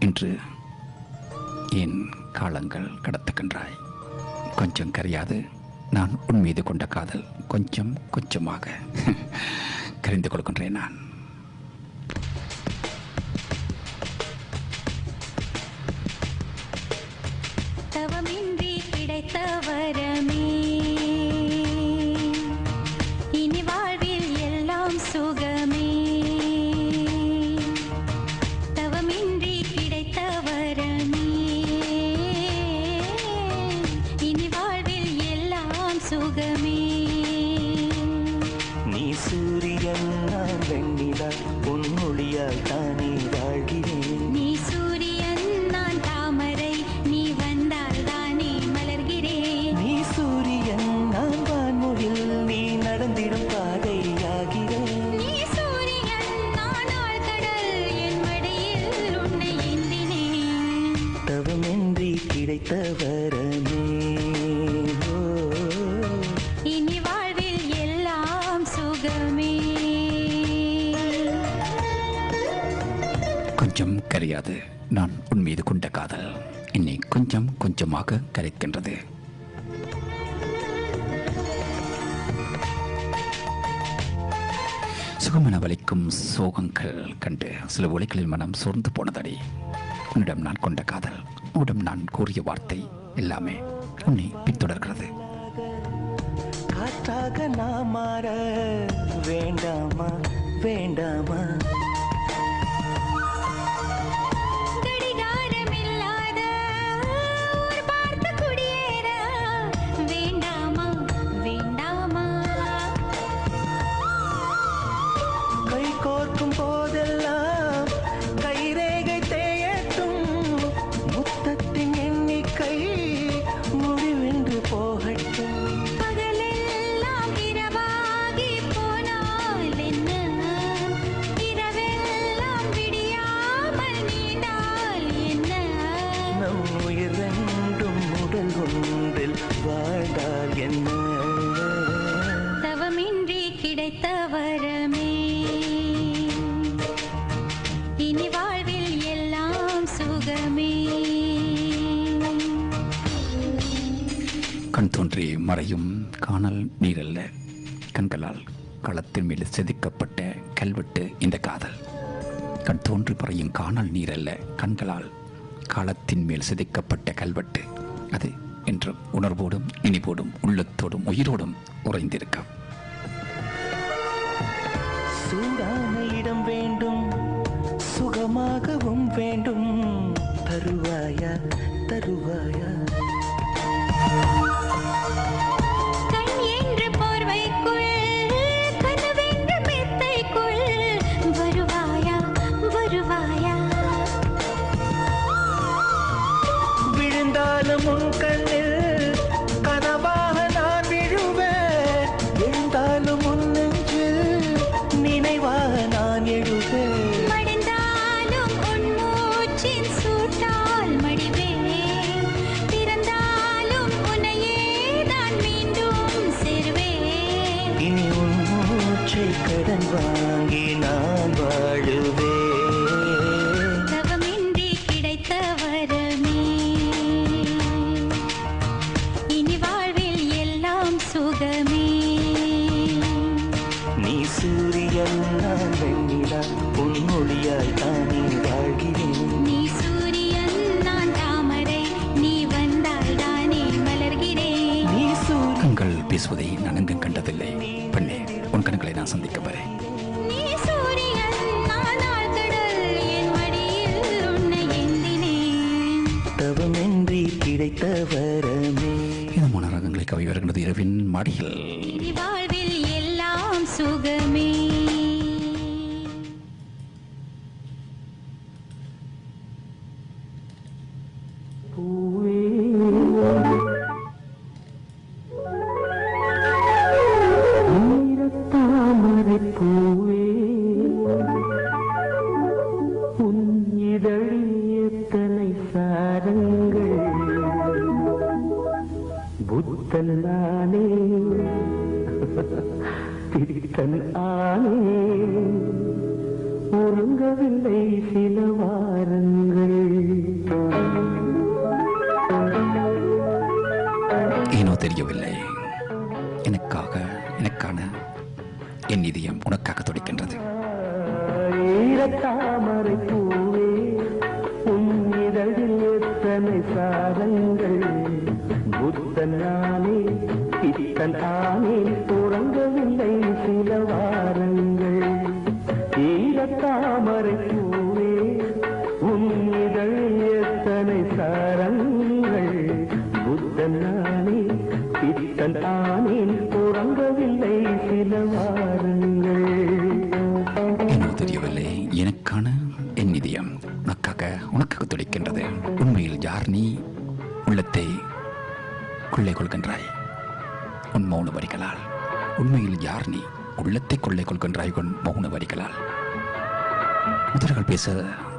இன்று என் காலங்கள் கடத்துகின்றாய். கொஞ்சம் கரையாது நான் உன் மீது கொண்ட காதல் கொஞ்சம் கொஞ்சமாக கரைந்து கொடுக்கின்றேன். நான் தவமின்றி கிடைத்த வரமே இனி வாழ்வில் எல்லாம் சுகமே தவமின்றி கிடைத்த வரமே இனி வாழ்வில் எல்லாம் சுகமே நீ சூரியன் நான் வெண்ணி கொஞ்சம் கரையாது நான் உன் மீது கொண்ட காதல் என்னை கொஞ்சம் கொஞ்சமாக கரைக்கின்றது. சுகமென வலிக்கும் சோகங்கள் கண்டு சில ஒலிகளில் மனம் சோர்ந்து போனதடி. உன்னிடம் நான் கொண்ட காதல், உன்னிடம் நான் கூறிய வார்த்தை எல்லாமே உன்னை பின்தொடர்கிறது. காற்றாக நான் மாற வேண்டாமா வேண்டாமா கடிகாரமில்லாத ஒரு பார்த்து குடியேற வேண்டாமா வேண்டாமா கை கோர்க்கும் போதெல்லாம் கைரேகை தேயட்டும் முத்தத்தின் எண்ணிக்கை முடிவென்று போகட்டும் பகலெல்லாம் இரவாகி போனால் என்ன இரவெல்லாம் விடியாமல் நீண்டால் என்ன நம் உயிர் ரெண்டும் உடல் ஒன்றில் வாழ்ந்தால் என்ன தவமின்றி கிடைத்த வரமே இனி வாழ்வில் எல்லாம் சுகமே கண் தோன்றி மறையும் காணல் நீரல்ல, கண்களால் களத்தின் மேல் செதுக்கப்பட்ட கல்வெட்டு இந்த காதல். கண் தோன்றி மறையும் காணல் நீரல்ல, கண்களால் காலத்தின் மேல் செதுக்கப்பட்ட கல்வெட்டு அது என்றும் உணர்வோடும் இனிவோடும் உள்ளத்தோடும் உயிரோடும் உறைந்திருக்கும். சூடான இடம் வேண்டும் சுகமாகவும் வேண்டும் தருவாயா தருவாயா கண் என்ற போர்வைக்குள் கனவென்ற மெத்தைக்குள் வருவாயா வருவாயா விழுந்தாலும் உன் கண்ணில் கனவாக நான் விழுவேன் விழுந்தாலும் உன் நெஞ்சில் நினைவாக நான் எழுவேன் மடிந்தாலும் உன் மூச்சின் சூட்டால் மடிவேன் பிறந்தாலும் உன்னையே நான் மீண்டும் சேர்வேன் இனி உன் மூச்சை கடன் வாங்கி நான் வாழுவேன் தவமின்றி கிடைத்த வரமே இனி வாழ்வில் எல்லாம் சுகமே நீ சூரியன் நான் வெண்ணிலா உன் மொழியால் தானே வாழ்கிறேன் நீ சூரியன் நான் தாமரை நீ வந்தால் தானே மலர்கிறேன் நீ சூரியன் கண்கள் பேசுவதை நான் எங்கும் கண்டதில்லை. பெண்ணே, உன் கண்களை நான் சந்திக்க வரேன். நீ சூரியன் நான் ஆழ்கடல் என் மடியில் உன்னை ஏந்தினேன் தவமின்றி கிடைத்த வரமே இதமான ராகங்களை கவி வருகிறது இரவின் மாடியில். இனி வாழ்வில் எல்லாம் சுகமே தாமரை பூவே உன் இதழில் எத்தனை சாரங்கள் புத்தன் நானே பித்தன் ஆனே உறங்கவில்லை சில வாரங்கள் ஏனோ தெரியவில்லை, எனக்கான என் இதயம் உனக்காக துடிக்கின்றது. தாமரை பூவே உன் இதழில் எத்தனை சாரங்கள் புத்தன் நானே பித்தன் ஆனே உறங்கவில்லை சில வாரங்கள் ஈரத்தாமரை பூவே உன் இதழில் எத்தனை சாரங்கள் புத்தன் நானே பித்தன் ஆனே உறங்கவில்லை சில வாரங்கள் ஏனோ தெரியவில்லை, எனக்கான என் இதயம் உனக்காக துடிக்கின்றது. உண்மையில் யார் நீ உள்ளத்தை கொள்ளை கொள்கின்றாய் உன் மௌன வரிகளால்? உண்மையில் யார் நீ உள்ளத்தை கொள்ளை கொள்கின்றாய் உன் மௌன வரிகளால்? முதல்கள் பேச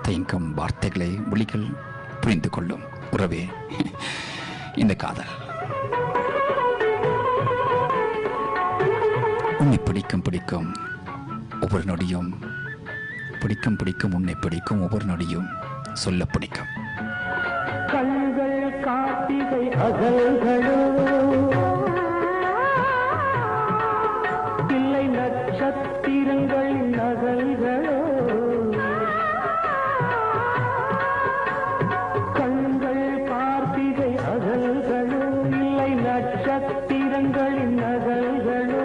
தயங்கும் வார்த்தைகளை விழிகள் புரிந்து கொள்ளும் உறவே இந்த காதல். உன்னை பிடிக்கும் ஒவ்வொரு நொடியும் பிடிக்கும் பிடிக்கும் உன்னை பிடிக்கும் ஒவ்வொரு நொடியும் சொல்ல பிடிக்கும். கண்கள் கார்த்திகை அகல்களோ இல்லை நட்சத்திரங்கள் நகல்களோ கண்கள் கார்த்திகை அகல்களோ இல்லை நட்சத்திரங்களின் நகல்களோ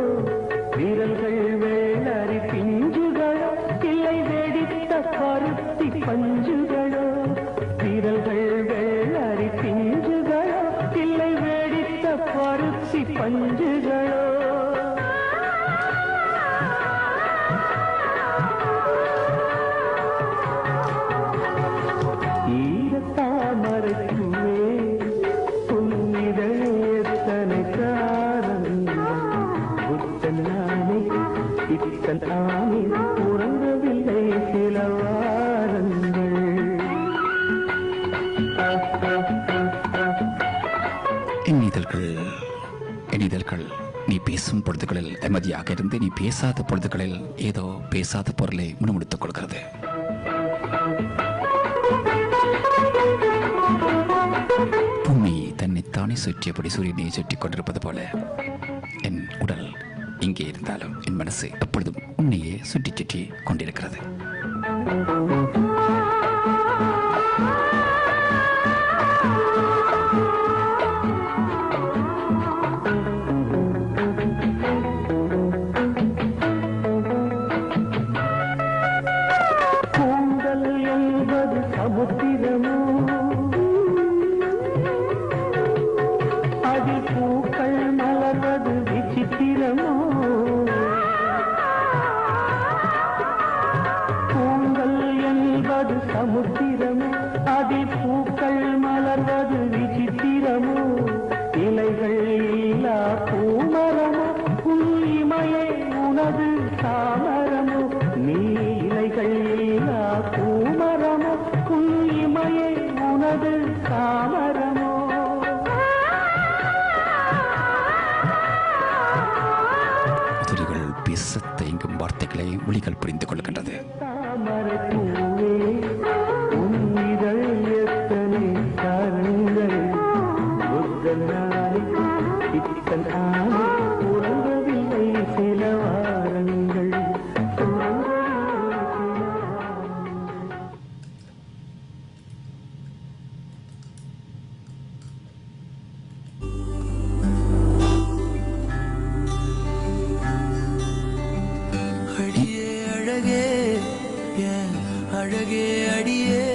விரல்கள் வேளரி பிஞ்சுகளோ இல்லை வெடித்த பருத்தி பஞ்சுகளோ விரல்கள் வேளரி பிஞ்சுகளோ இல்லை வெடித்த பருத்தி பஞ்சுகளோ ஈரத்தாமரைக்குமே புன்னிதழே எத்தனை காரணங்கள் புத்தன் நானே இத்தன் ஆனே உறங்கவில்லை சில வாரங்கள். எண்ணிதழ்கள் நீ பேசும் பொழுதுகளில் அமைதியாக இருந்து நீ பேசாத பொழுதுகளில் ஏதோ பேசாத பொருளை முணுமுணுத்துக் கொள்கிறது. பூமி தன்னைத்தானே சுற்றியபடி சூரியனை சுற்றிக் கொண்டிருப்பது போல என் உடல் இங்கே இருந்தாலும் என் மனசு எப்பொழுதும் உன்னையே சுற்றி சுற்றி கொண்டிருக்கிறது. கூந்தல் என்பது சமுத்திரமோ அதில் பூக்கள் மலர்வது விசித்திரமோ கூந்தல் என்பது சமுத்திரமோ அதில் பூக்கள் மலர்வது விசித்திரமோ இலைகள் இல்லா பூமரமோ இமயே உனது தாமரமோ நீ இலைகள் இல்லா பூமரமோ இமயே உனது தாமரமோ துளிகள் பேச தயங்கும் வார்த்தைகளை ஒளிகள் புரிந்து கொள்கின்றது. தாமரைப்பூவே உன் இதழ் எத்தனை கரங்கள் புத்தன் நானே இத்தன் ஆனே உறங்கவில்லை சில வாரங்கள் அடியே அழகே என் அழகே அடியே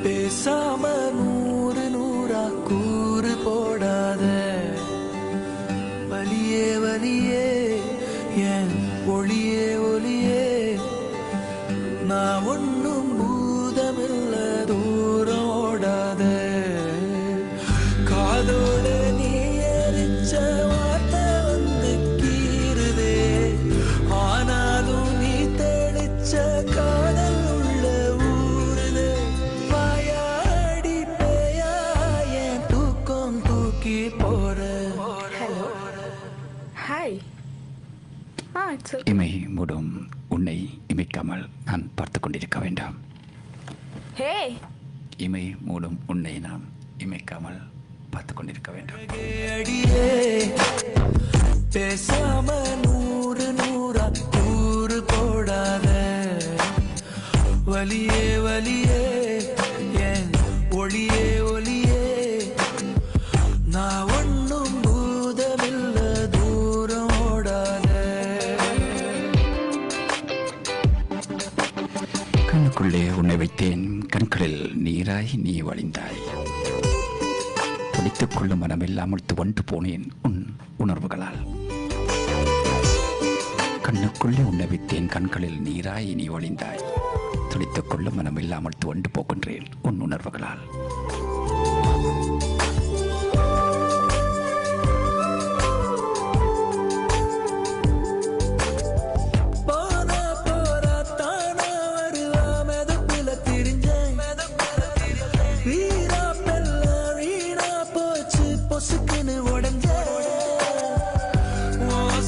பேசாம நூறு நூறா கூறு போடாத வலியே வலியே என் ஒளியே ஒளியே நான் ஒன்னும் பூதமில்ல தூரம் ஓடாத காதோட நீ எரிச்ச வார்த்தை வந்து கீறுதே ஆனாலும் நீ தெளிச்ச காதல் உள்ள ஊருதே வாயாடி பேயா என் தூக்கம் தூக்கி போற. ஹாய். இட்ஸ் இமை மூடும் உன்னை இமைக்காமல் நான் பார்த்து கொண்டிருக்க வேண்டாம். ஹே. இமை மூடும் உன்னை நாம் இமைக்காமல் பார்த்து கொண்டிருக்க வேண்டாம். அடியே பேசாம நூறு நூறா கூறு போடாத வலியே வலியே என் ஒளியே ஒளியே நான் ஒன்னும் பூதமில்ல தூரம் ஓடாத. கண்ணுக்குள்ளே உன்னை வைத்தேன் கண்களில் நீராய் நீ வழிந்தாய் துடித்துக் கொள்ளும் மனமில்லாமல் துவண்டு போனேன் உன் உணர்வுகளால். கண்ணுக்குள்ளே உன்னை வைத்தேன் கண்களில் நீராய் நீ வழிந்தாய் துடித்துக் கொள்ளும் மனமில்லாமல் துவண்டு போகின்றேன் உன் உணர்வுகளால்.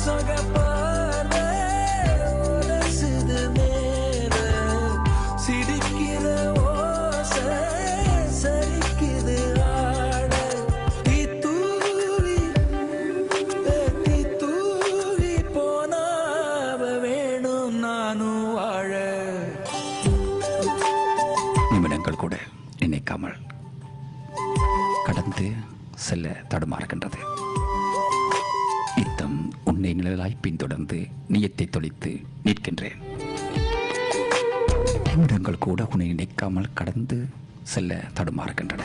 சொகப்பான உரசுதுமே தடுமாறுகின்றது. நித்தம் உன்னை நிழலாய் பின்தொடர்ந்து நியத்தை தொலைத்து நிற்கின்றேன். நிமிடங்கள் கூட உன்னை நினைக்காமல் கடந்து செல்ல தடுமாறுகின்றன.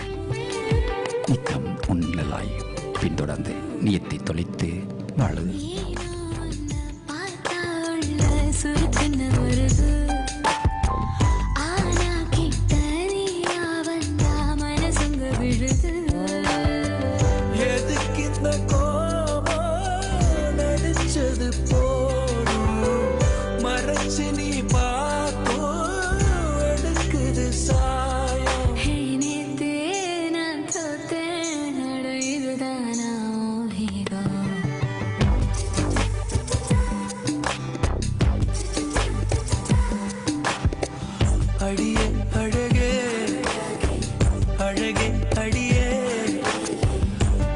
நித்தம் உன் நிழலாய் பின்தொடர்ந்து நியத்தை தொலைத்து வாழு. பார்த்தா உள்ள சுருக்குன்னு வருது. ஆனா கிட்ட நீயா வந்தா மனசுங்க விழுது. எதுக்கு இந்த கோபம் நடிச்சது போடும் மறைச்சு நீ பார்க்கும் எடுக்குது சாயம். ஹே, நேத்தே நான் தோத்தேன். அட, இதுதானா உன் hero? அடியே அழகே அழகே அடியே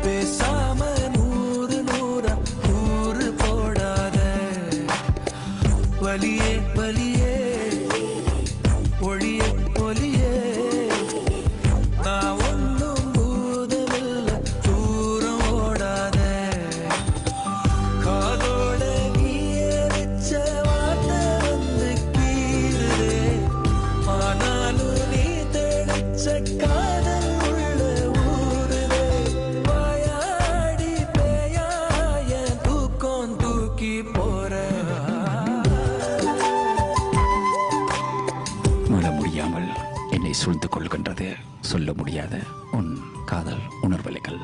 பேசாம நூறு நூறா நூறு போடாத வலியே வலியே ஒளியே ஒளியே நான் ஒன்றும் பூதமில்ல தூரம் ஓடாத காதோட நீ எரிச்ச வார்த்தை வந்து கீறுதே ஆனாலும் நீ தெளிச்ச காதல் உள்ள ஊறுதே வாயாடி பேயாய தூக்கம் தூக்கி போற மீள முடியாமல் என்னை சூழ்ந்து கொள்கின்றது சொல்ல முடியாத உன் காதல் உணர்வலைகள்.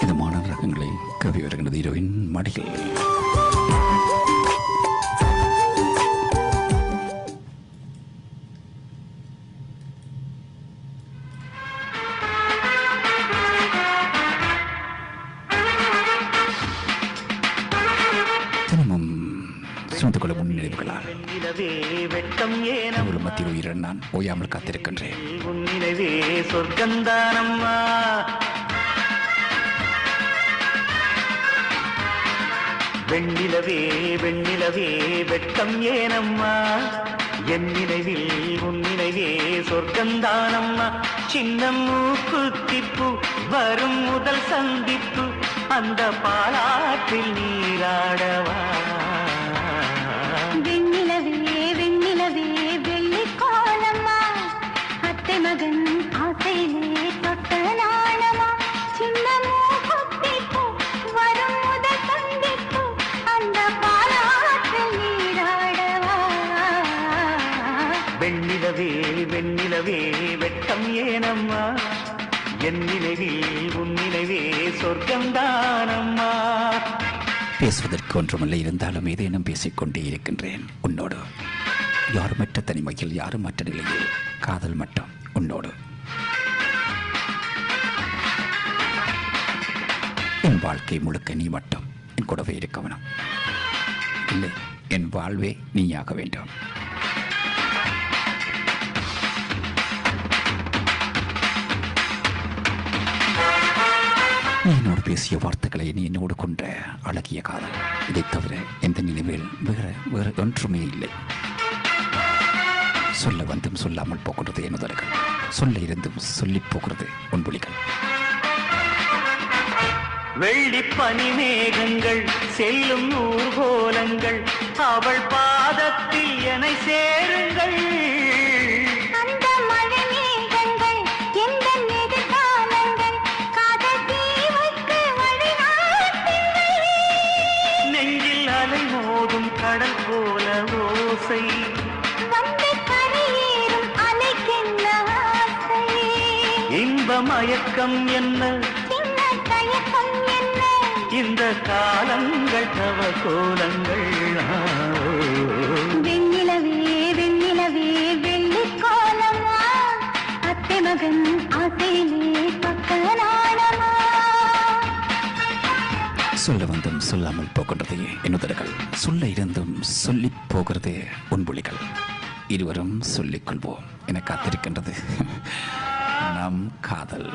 இதமான ரகங்களை கவி வருகின்றது ஹீரோயின் மடியில். தினமும் சுமந்து கொள்ள முன் நினைவுகளால் வெண்ணிலவே வெட்டம் ஏனம் எவ்வளவு மத்திய உயிரன் நான் ஓயாமல் காத்திருக்கின்றேன். உன் நினைவே சொர்க்கந்தானம்மா. வெண்ணிலவே வெண்ணிலவே வெட்கம் ஏனம்மா. என் நினைவில் உன் நினைவே சொர்க்கந்தானம்மா. சின்ன மூக்குத்திப்பு வரும் முதல் சந்திப்பு அந்த பாலாற்றில் நீராடவா. வெண்ணிலவே வெண்ணிலவே வெள்ளிக் கோலம்மா. அத்தை மகன் ஆசையிலே தொட்ட நாணமா. சின்ன மூக்குத்திப்பு வரும் முதல் சந்திப்பு அந்த பாலாற்றில் நீராடவா. வெண்ணிலவே வெண்ணிலவே வெட்கம் ஏனம்மா. என் நினைவில் உன் நினைவே சொர்க்கந்தானம்மா. பேசுவதற்கு ஒன்றுமில்லை, இருந்தாலும் ஏதேனும் பேசிக்கொண்டே இருக்கின்றேன் உன்னோடு. யாருமற்ற தனிமையில் யாருமற்ற நிலையில் காதல் மட்டும் உன்னோடு. என் வாழ்க்கை முழுக்க நீ மட்டும் என் கூடவே இருக்க வேணும். இல்லை, என் வாழ்வே நீயாக வேண்டும். நீ என்னோடு பேசிய வார்த்தைகளை நீ என்னோடு கொண்ட அழகிய காதல், இதை தவிர எந்த நினைவில் வேறு ஒன்றுமே இல்லை. சொல்ல வந்தும் சொல்லாமல் போகிறது என் உதடுகள், சொல்ல இருந்தும் சொல்லி போகிறது உன் விழிகள். வெள்ளி பனி மேகங்கள் செல்லும் ஊர்கோலங்கள் அவள் பாதத்தில் என்னை சேருங்கள். அந்த மழை மேகங்கள் எந்த எதிர்காலங்கள் காதல் தீவுக்கு வழிநாட்டுங்கள். நெஞ்சில் அலை மோதும் கடல் போல ஓசை வந்து கரையேறும் அலைக்கென்ன ஆசை. இன்ப மயக்கம் என்ன சின்ன தயக்கம் என்ன இந்த காலங்கள் தவ கோலங்கள். வெண்ணிலவே வெண்ணிலவே வெள்ளிக் கோலமா. அத்தை மகன் ஆசையிலே பக்க நாணமா. சொல்ல வந்தும் சொல்லாமல் போகின்றது என் உதடுகள், சொல்ல இருந்தும் சொல்லி போகிறது உன் விழிகள். இருவரும் சொல்லிக் கொள்வோம் என காத்திருக்கின்றது நம் காதல்.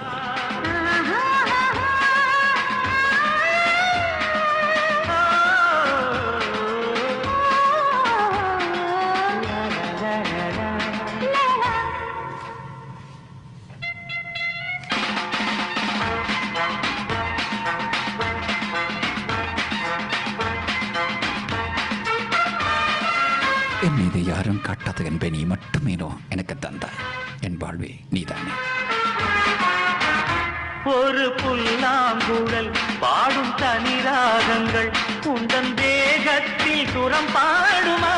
எதிர்பார்த்த என்பை நீ மட்டுமேனோ எனக்கு தந்தாய். என் வாழ்வே நீதானே. ஒரு புல்லாங்குழல் பாடும் தனிராகங்கள் உந்தன் தேகத்தில் சுரம் பாடுமா?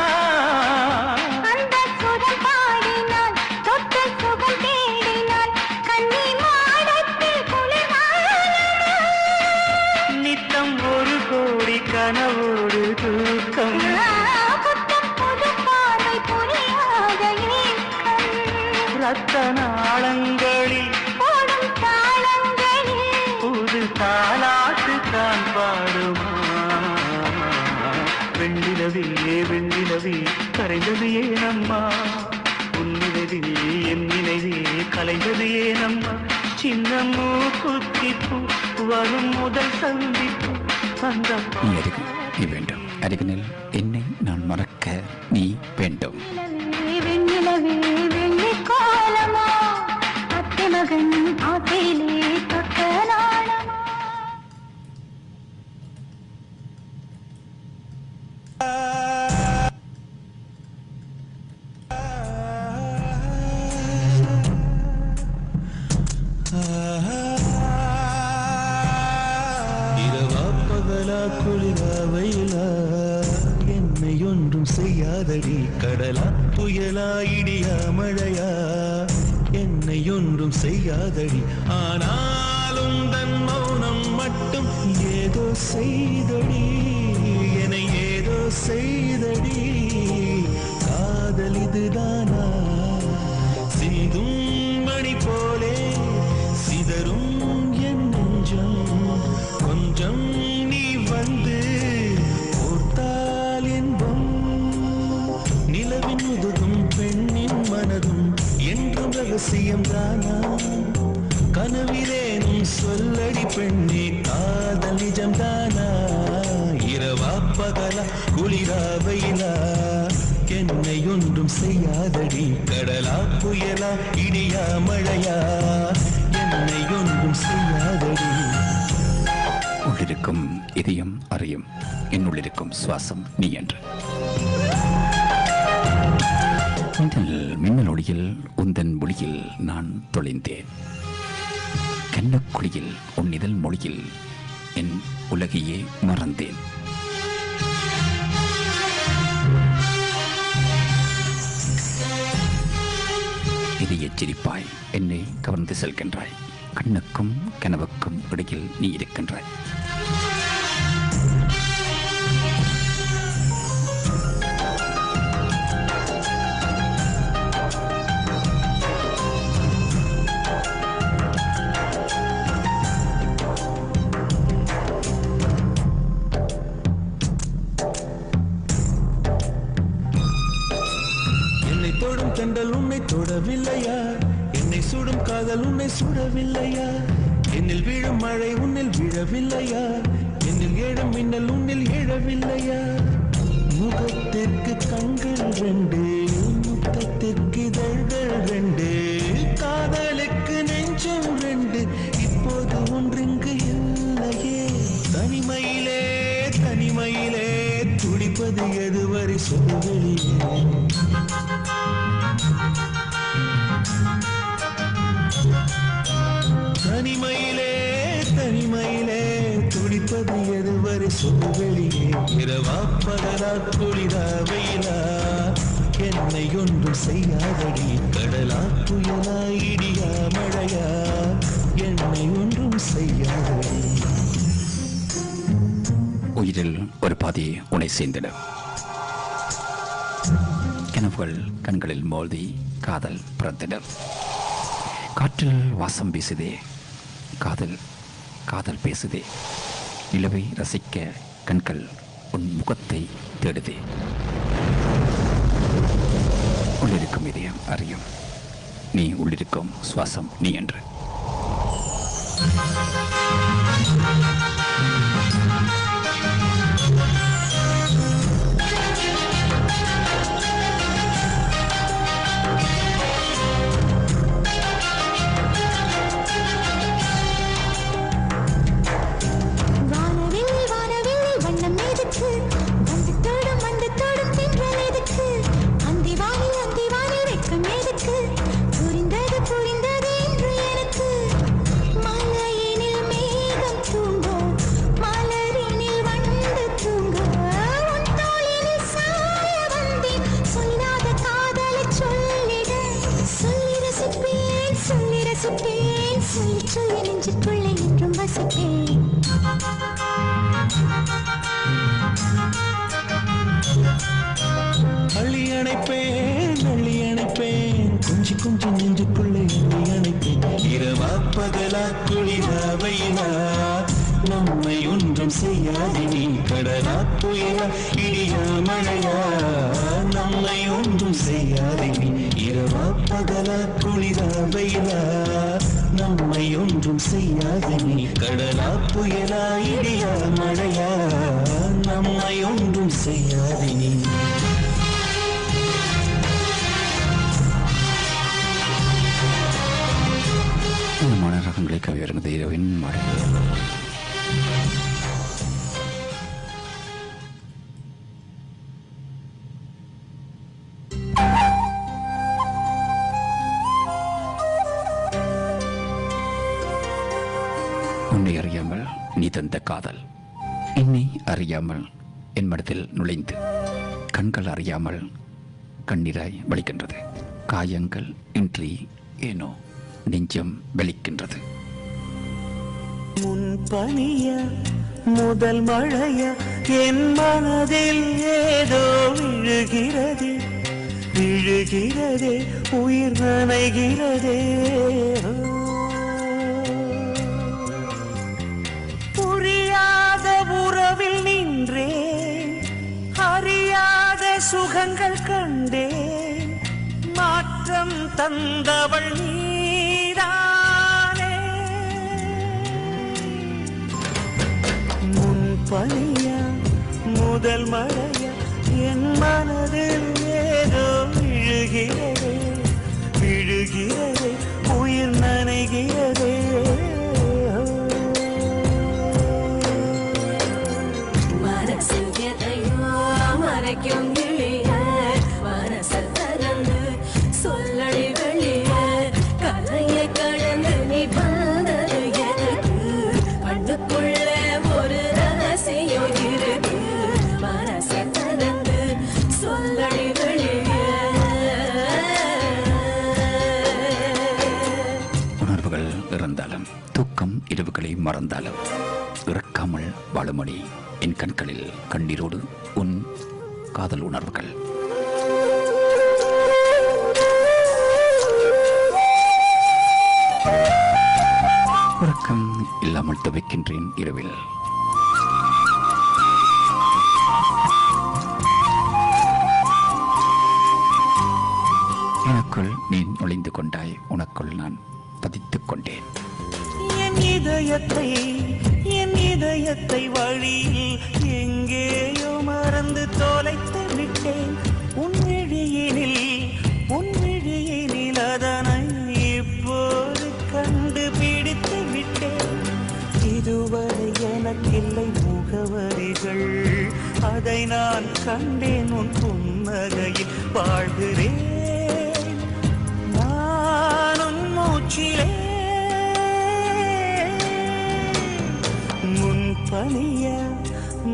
அந்த சுரம் பாடினால் தொட்டு சுகம் தேடினால் கண்ணி மாடத்தில் குளிர்வாழமா? நித்தம் ஒரு கோடி கனவோடு தூக்கம் புத்தம் புது பார்வை புரியாத ஏக்கம் ரத்த நாளங்களில் போடும் தாளங்களில் புது தாலாட்டு தான் பாடுமா? வெண்ணிலவே வெண்ணிலவே கரைந்தது ஏனம்மா? உன் நினைவில் என் நினைவே கலைந்தது ஏனம்மா? சின்ன மூக்குத்திப்பு வரும் முதல் சந்திப்பு அந்த நீ அருகில் நீ வேண்டும். அருகினில் என்னை நான் மறக்க நீ வேண்டும். வெண்ணிலவே வெள்ளி கோலமா அத்தை மகன் ஆசையிலே தொட்ட நாளமா? இரவா பகலா குளிரா வெயிலா என்னை ஒன்றும் செய்யாதடி. கடலா புயலா இடியா மழையா என்னை ஒன்றும் செய்யாதடி. ஆனாலும் தன் மௌனம் மட்டும் ஏதோ செய்தடி. என்னை ஏதோ செய்தடி. காதல் இதுதானா? சிந்தும் மணி போலே சிதறும் என் நெஞ்சம். கொஞ்சம் நீ வந்து ஓர்த்தால் என்பம். நிலவின் முதுகும் பெண்ணின் மனதும் என்றும் ரகசியம் தானா? கனவிலேனும் சொல்லடி பெண்ணே காதல் நிஜம் தானா? இரவா பகலா குளிரா வெயிலா என்னை ஒன்றும் செய்யாதடி. கடலா புயலா இடியா மழையா என்னை ஒன்றும் செய்யாதடி. உள்ளிருக்கும் இதயம் அறியும் என்னுள்ளிருக்கும் சுவாசம் நீ என்று. மின்னல் ஒளியில் உந்தன் மொழியில் நான் தொலைந்தேன். கண்ணக்குழியில் உன் இதழ் மொழியில் என் உலகையே மறந்தேன். இதை எச்சரிப்பாய் என்னை கவர்ந்து செல்கின்றாய். கண்ணுக்கும் கனவுக்கும் இடையில் நீ இருக்கின்றாய். என்னை தொடும் தென்றல் உன்னை தொடவில்லையா? என்னை சுடும் காதல் உன்னை சுடவில்லையா? என்னில் விழும் மழை உன்னில் விழவில்லையா? என்னில் ஏழும் மின்னல் உன்னில் எழவில்லையா? முகத்திற்கு கண்கள் ரெண்டு, முத்தத்திற்கு இதழ்கள் ரெண்டு, காதலுக்கு நெஞ்சம் ரெண்டு, இப்போது ஒன்றிங்கு இல்லையே. தனிமையிலே தனிமையிலே துடிப்பது எதுவரை சொல்லுவெளியே. தனிமையிலே தனிமையிலே துடிப்பது எதுவரை சொல்லுவெளியே. இரவா பகலா குளிரா வெயிலா என்னை ஒன்றும் செய்யாதடி. கடலா புயலா இடியா மழையா என்னை ஒன்றும் செய்யாதடி. உயிரில் ஒரு பாதி உன்னை சேர்ந்திடும். கனவுகள் கண்களில் மோதி காதல் பிறந்திடும். காற்றில் வாசம் வீசுதே காதல் காதல் பேசுதே. நிலவை ரசிக்க கண்கள் உன் முகத்தை தேடுதே. உள்ளிருக்கும் இதயம் அறியும் நீ உள்ளிருக்கும் சுவாசம் நீ என்று. வண்ணம் எதுக்கு வந்து தோடும் தென்றல் எதுக்கு அந்தி வானில் ரசிப்பேன் சொல்லி சொல்லி நெஞ்சுக்குள்ளே என்றும் வசிப்பேன் அள்ளி அணைப்பேன் கொஞ்சி கொஞ்சி நெஞ்சுக்குள்ளே அள்ளி அணைப்பேன் இரவா பகலா குளிரா வெயிலா நம்மை ஒன்றும் செய்யாது நீ கடலா புயலா இடியா மழையா நம்மை ஒன்றும் செய்யாது நீ இரவா பகலா குளிரா வெயிலா நம்மை ஒன்றும் செய்யாது நீ கடலா புயலா இடியா மழையா நம்மை ஒன்றும் செய்யாது நீ ரகங்களை கவியறிந்த இரவின் மழை உன்னை அறியாமல் நீ தந்த காதல் என்னை அறியாமல் என் மனத்தில் நுழைந்து கண்கள் அறியாமல் கண்ணீராய் வலிக்கின்றது காயங்கள் இன்றி ஏனோ நெஞ்சம் வெளிக்கின்றது முன் பனிய முதல் மழைய என் மனதில் ஏதோ விழுகிறதே விழுகிறதே உயிர் நனைகிறதே புரியாத உறவில் நின்றே அறியாத சுகங்கள் கண்டே மாற்றம் தந்தவள் நீதானே முன் பனியா முதல் மழையா என் மனதில் ஏதோ விழுகிறதே விழுகிறதே உயிர் நனைகிறதே மனசில் எதையோ மறைக்கும் மனசல் தரந்து சொல்லடி வெளிய கதையை கடந்து நீ வந்தது எனக்கு கண்ணுக்குள்ள ஒரு ரகசியம் இருக்கு மனசல் தரந்து சொல்லடி வெளிய உணர்வுகள் இறந்தாலும் தூக்கம் இரவுகளை மறந்தாலும் இறக்காமல் வாழுமணி என் கண்களில் கண்ணீரோடு உன் காதல் உணர்வுகள் உறக்கம் இல்லாமல் துவைக்கின்றேன் இரவில் எனக்குள் நீ நுழைந்து கொண்டாய் உனக்குள் நான் பதித்துக் கொண்டேன் என் இதயத்தை வழியில் எங்கேயோ மறந்து தொலைத்து விட்டேன் உன் விழியினில் அதனை இப்போது கண்டுபிடித்து விட்டேன் இதுவரை எனக்கில்லை முகவரிகள் அதை நான் கண்டேன் உன் புன்னகையில் வாழ்கிறேன் நான் உன் மூச்சிலே முன் பனியா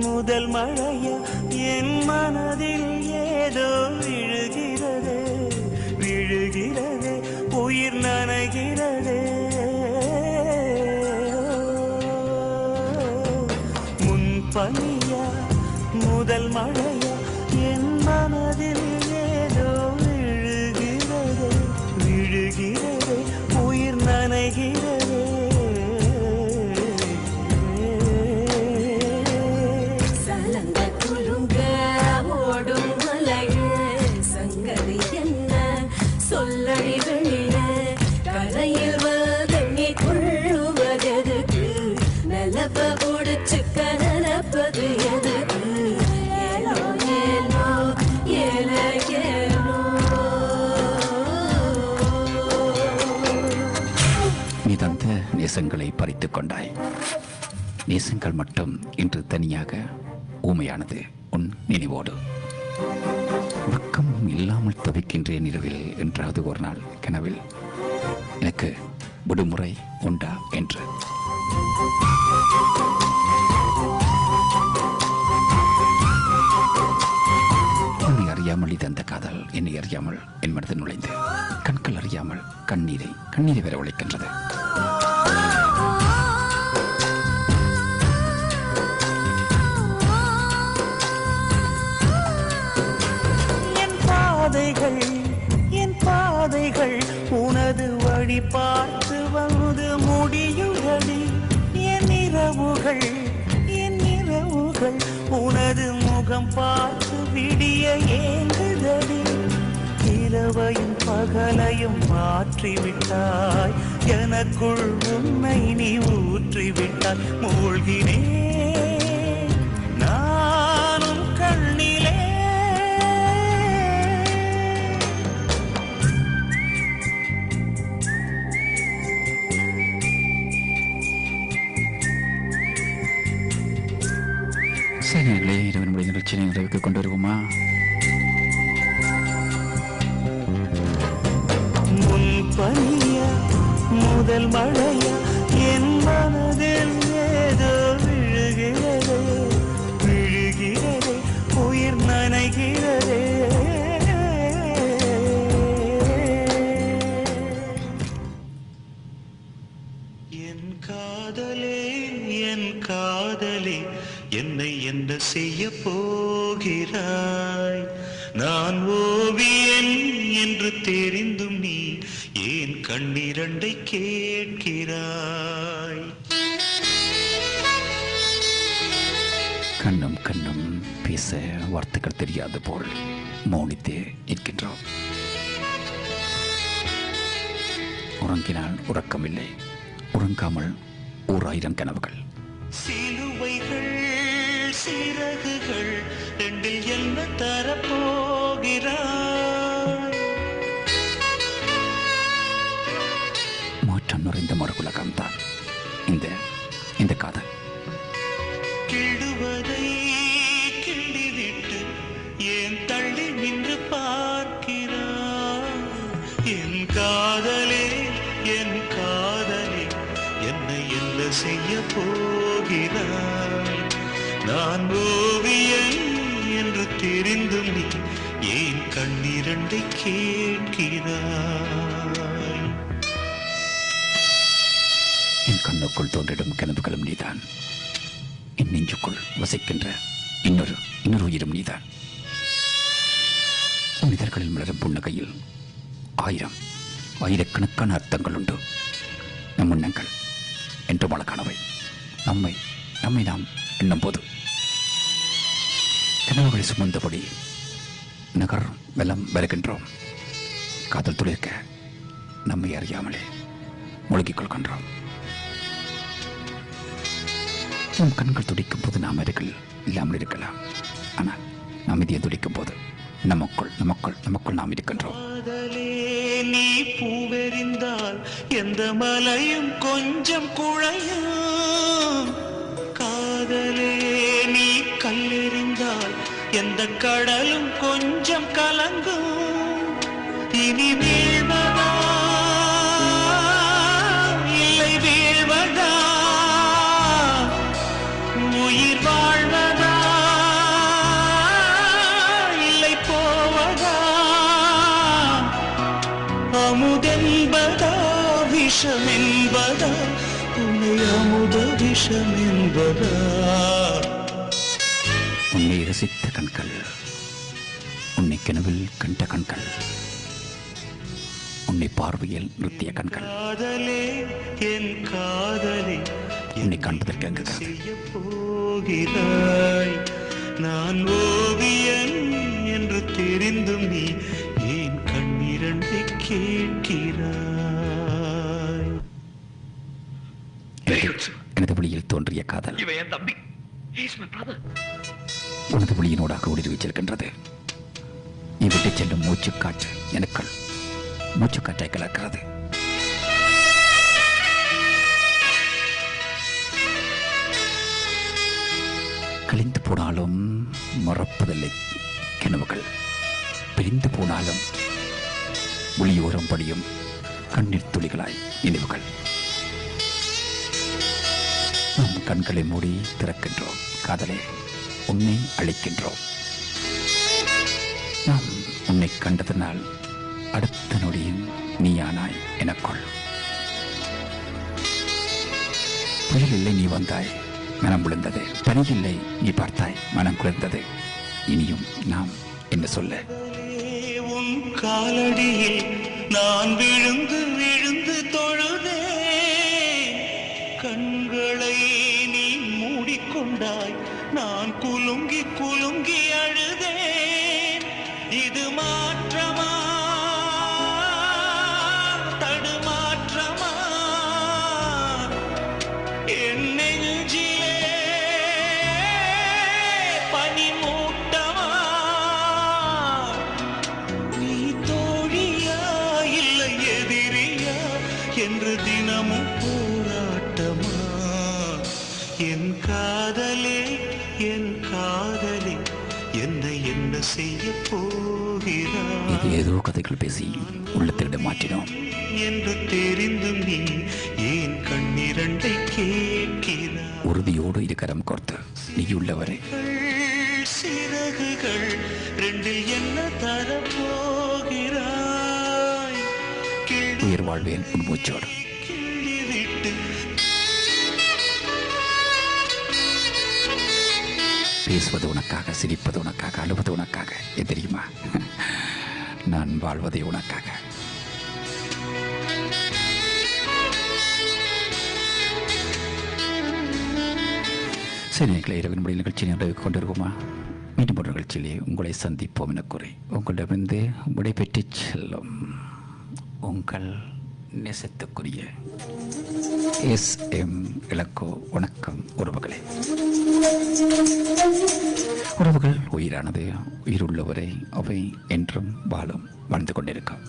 முதல் மழையா என் மனதில் ஏதோ விழுகிறதே விழுகிறதே உயிர் நனைகிறதே முன் பனியா முதல் மழையா என் மனதில் ஏதோ விழுகிறதே விழுகிறதே உயிர் நனைகிறதே சலங்க குலுங்க ஓடும் மலையே சங்கதி என்ன சொல்லடி வெளிய கரையில் வந்து கொள்ளுவதெதுக்கு நிலப்ப முடிச்சுக்க நிலப்பது எதுக்கு ஏலோ ஏலோ ஏல ஏலோ நீ தந்த நேசங்களை பறித்துக் கொண்டாய் நேசங்கள் மட்டும் இன்று தனியாக ஊமையானது உன் நினைவோடு உறக்கம் இல்லாமல் தவிக்கின்றேன் இரவில் என்றாவது ஒரு நாள் கனவில் எனக்கு விடுமுறை உண்டா என்று உன்னை அறியாமல் அறியாமல் இது அந்த காதல் என்னை அறியாமல் என் மனதில் நுழைந்து கண்கள் அறியாமல் கண்ணீரை வரவழைக்கின்றது. என் பாதைகள் உனது வழி பார்த்து வந்து முடியுதடி. என் இரவுகள் உனது முகம் பார்த்து விடிய ஏங்குதடி. இரவையும் பகலையும் மாற்றிவிட்டாய், எனக்குள் உன்னை நீ ஊற்றிவிட்டாய். மூழ்கினேன் நானும் கண்ணிலே. சேனங்களே, இரவு நம்முடைய நிகழ்ச்சியை நிறைவுக்கு கொண்டு வருவோமா? முன்பனிய முதல் மழைய என் மனதில் ஏதோ விழுகிறதே, உயிர் நனைகிறதே. என் காதலே என்னை என்ன செய்ய போகிறாய்? நான் ஓவியன் என்று தெரிந்தும் நீ ஏன் கண்ணிரண்டை கேட்கிறாய்? கண்ணும் பேச வார்த்தைகள் தெரியாது போல் மௌனித்தே இருக்கின்றோம். உறங்கினால் உறக்கமில்லை, உறங்காமல் 1000 கனவுகள். சிலுவைகள் சிறகுகள் ரெண்டில் என்ன தரப்போகிறாய்? மாற்றம் நிறைந்த மறுகுலகம்தான் இந்த காதல். கிடுவதை கிள்ளிவிட்டு ஏன் தள்ளி நின்று பார்க்கிறாய்? என் காதலே என்னை என்ன செய்ய போகிறாய்? நான் ஓவியன் என்று தெரிந்தும் நீ ஏன் கண்ணிரண்டை கேட்கிறாய்? என் கண்ணுக்குள் தோன்றிடும் கனவுகளும் நீதான். என் நெஞ்சுக்குள் வசிக்கின்ற இன்னொரு உயிரும் நீதான். மனிதர்களில் மலரும் புன்னகையில் ஆயிரக்கணக்கான அர்த்தங்கள் உண்டு. நம் எண்ணங்கள் என்று அழகானவை. நம்மை நாம் எண்ணும் போது கனவுகளை சுமந்தபடி நகர் வெள்ளம் வருகின்றோம். காதல் துளிர்க்க நம்மை அறியாமலே மூழ்கிக் கொள்கின்றோம். நம் கண்கள் துடிக்கும் போது நாம் அருகில் இல்லாமல் இருக்கலாம். ஆனால் நாம் இதயம் துடிக்கும் போது நமக்குள் நாம் இருக்கின்றோம். நீ பூவெறிந்தால் எந்த மலையும் கொஞ்சம் குழையும். காதலே நீ கல்லெறிந்தால் எந்த கடலும் கொஞ்சம் கலங்கும். இனி வீழ்வதா இல்லை வீழ்வதா, உயிர் வாழ்வதா இல்லை போவதா, அமுதென்பதா விஷமென்பதா, உன்னை அமுத விஷமென்பதா? உன்னை ரசித்த கண்கள், உன்னை கனவில் கண்ட கண்கள், உன்னை பார்வையில் நிறுத்திய கண்கள், காதலே என் காதலே உன்னை காண்பதற்கு அங்கு செய்ய போகிறாய்? நான் ஓவியன் என்று தெரிந்தும் நீ ஏன் கண்ணிரண்டை கேட்கிறாய்? எனது விழியில் தோன்றிய காதல் இவன் என் தம்பி. He's my brother. உனது விழியினோடாக ஊடுருவி செல்கின்றது. நீ விட்டு செல்லும் மூச்சுக்காற்று எனக்குள் மூச்சுக்காற்றை கலக்கிறது. கழிந்து போனாலும் மறப்பதில்லை கனவுகள். பிரிந்து போனாலும் ஒளியோரம் படியும் கண்ணீர் துளிகளாய் நினைவுகள். நம் கண்களை மூடி திறக்கின்றோம். காதலே, உன்னை அழைக்கின்றோம். நான் உன்னை கண்டதனால் அடுத்த நொடியும் நீயானாய் எனக்குள். புயல் இல்லை நீ வந்தாய், மனம் விழுந்தது. பனி இல்லை நீ பார்த்தாய், மனம் குளிர்ந்தது. இனியும் நாம் என்ன சொல்ல? உன் காலடியில் நான் விழுந்து விழுந்து தொழுதே, கண்களை நீ மூடிக்கொண்டாய், நான் குலுங்கி குலுங்கி அழுதேன். இது மாற்றமா தடுமாற்றமா என் நெஞ்சிலே பனிமூட்டமா? நீ தோழியா இல்லை எதிரியா என்று தினமும் போராட்டமா? என் காதலே என் காதலே என்னை என்ன செய்ய போகிறாய்? இது ஏதோ கதைகள் பேசி உள்ளத்திட மாற்றினோம் என்று தெரிந்தும் நீ ஏன் கண்ணிரண்டை கேட்கிறாய்? உறுதியோடு இருக்கரம் கோர்த்து நீ உள்ளவரை சிறகுகள் ரெண்டில் என்ன தரப்போகிறாய்? உயிர் வாழ்வேன் உன் மூச்சோடு. கிள்ளிவிட்டு பேசுவது உனக்காக, சிரிப்பது உனக்காக, அழுவது உனக்காக. எது தெரியுமா? நான் வாழ்வதே உனக்காக. சரி, நீங்களே இரவின் முடிய நிகழ்ச்சியை நிறைவு கொண்டிருக்குமா? மீண்டும் ஒரு நிகழ்ச்சியிலே உங்களை சந்திப்போம் என கூறி உங்களிடமிருந்து விடைபெற்று செல்லும் உங்கள் நேசத்துக்குரிய SM இலக்கோ. வணக்கம் உறவுகளே. உறவுகள் உயிரானது, உயிருள்ளவரை அவை என்றும் வாழும், வாழ்ந்து கொண்டிருக்கும்.